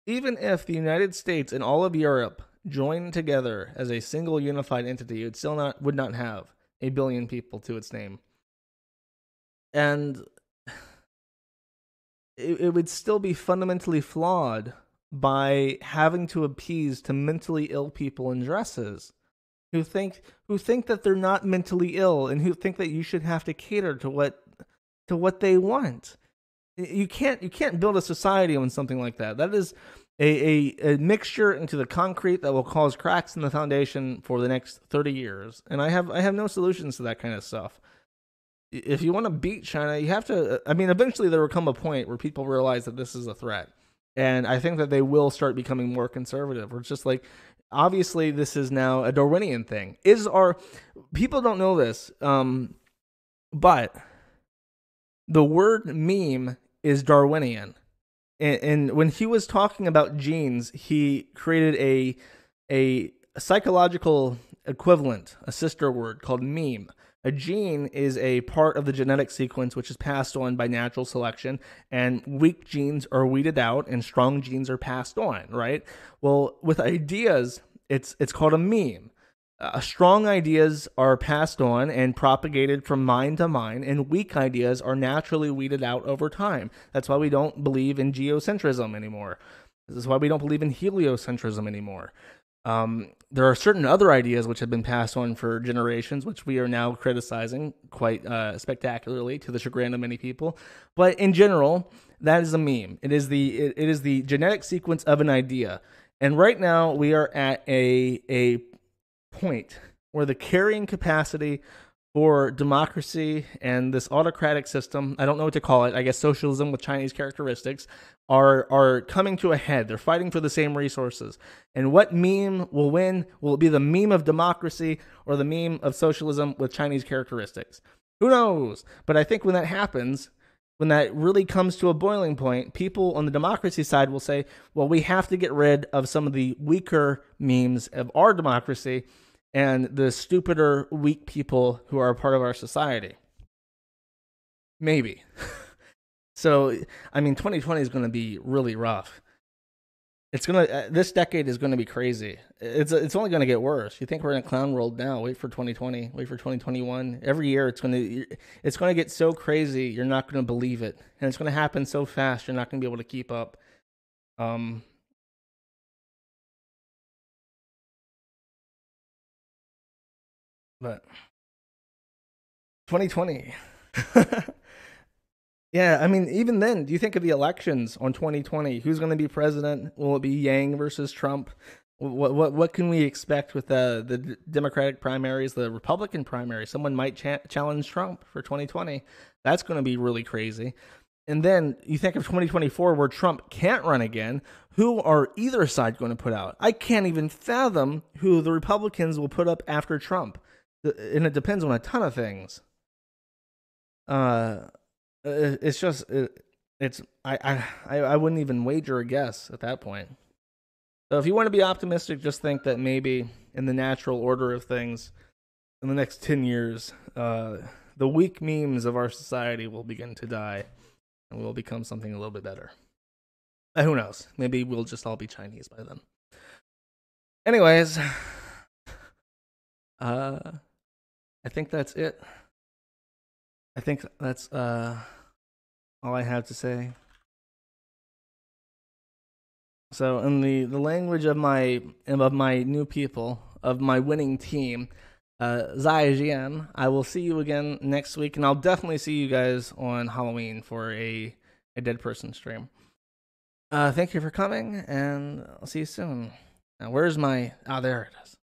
even if the United States and all of Europe joined together as a single unified entity, it still would not have 1 billion people to its name. And it would still be fundamentally flawed by having to appease to mentally ill people in dresses who think that they're not mentally ill and who think that you should have to cater to what they want. You can't build a society on something like that. That is a mixture into the concrete that will cause cracks in the foundation for the next 30 years. And I have no solutions to that kind of stuff. if you want to beat China, you have to. I mean, eventually there will come a point where people realize that this is a threat, and I think that they will start becoming more conservative. Or it's just like, obviously, this is now a Darwinian thing. People don't know this, but the word meme is Darwinian. And when he was talking about genes, he created a psychological equivalent, a sister word called meme. A gene is a part of the genetic sequence which is passed on by natural selection, and weak genes are weeded out and strong genes are passed on, right? Well, with ideas, it's called a meme. Strong ideas are passed on and propagated from mind to mind, and weak ideas are naturally weeded out over time. That's why we don't believe in geocentrism anymore. This is why we don't believe in heliocentrism anymore. There are certain other ideas which have been passed on for generations, which we are now criticizing quite spectacularly to the chagrin of many people. But in general, that is a meme. It is the genetic sequence of an idea. And right now we are at a point where the carrying capacity for democracy and this autocratic system, I don't know what to call it, I guess socialism with Chinese characteristics, are coming to a head. They're fighting for the same resources. And what meme will win? Will it be the meme of democracy or the meme of socialism with Chinese characteristics? Who knows? But I think when that happens, when that really comes to a boiling point, people on the democracy side will say, well, we have to get rid of some of the weaker memes of our democracy and the stupider, weak people who are a part of our society. Maybe. So, I mean, 2020 is going to be really rough. This decade is going to be crazy. It's only going to get worse. You think we're in a clown world now? Wait for 2020. Wait for 2021. Every year it's going to get so crazy you're not going to believe it, and it's going to happen so fast you're not going to be able to keep up. But 2020. Yeah, I mean, even then, do you think of the elections on 2020? Who's going to be president? Will it be Yang versus Trump? What can we expect with the Democratic primaries, the Republican primaries? Someone might challenge Trump for 2020. That's going to be really crazy. And then you think of 2024 where Trump can't run again. Who are either side going to put out? I can't even fathom who the Republicans will put up after Trump. And it depends on a ton of things. It's just I wouldn't even wager a guess at that point. So if you want to be optimistic, just think that maybe in the natural order of things, in the next 10 years, the weak memes of our society will begin to die, and we'll become something a little bit better. Who knows? Maybe we'll just all be Chinese by then. Anyways, I think that's it. I think that's all I have to say. So, in the language of my new people, of my winning team, Zaijian, I will see you again next week, and I'll definitely see you guys on Halloween for a dead person stream. Thank you for coming, and I'll see you soon. Now, where's my... Ah, there it is.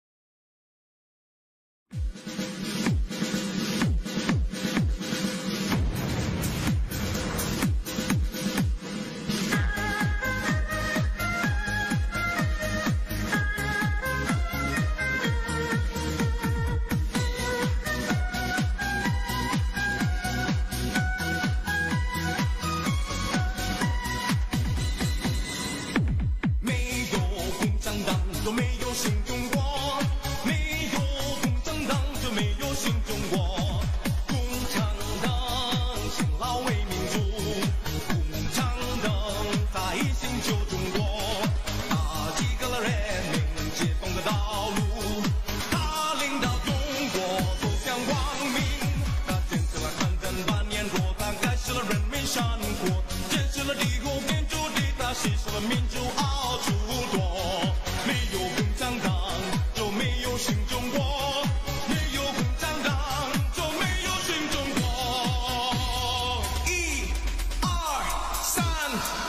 One.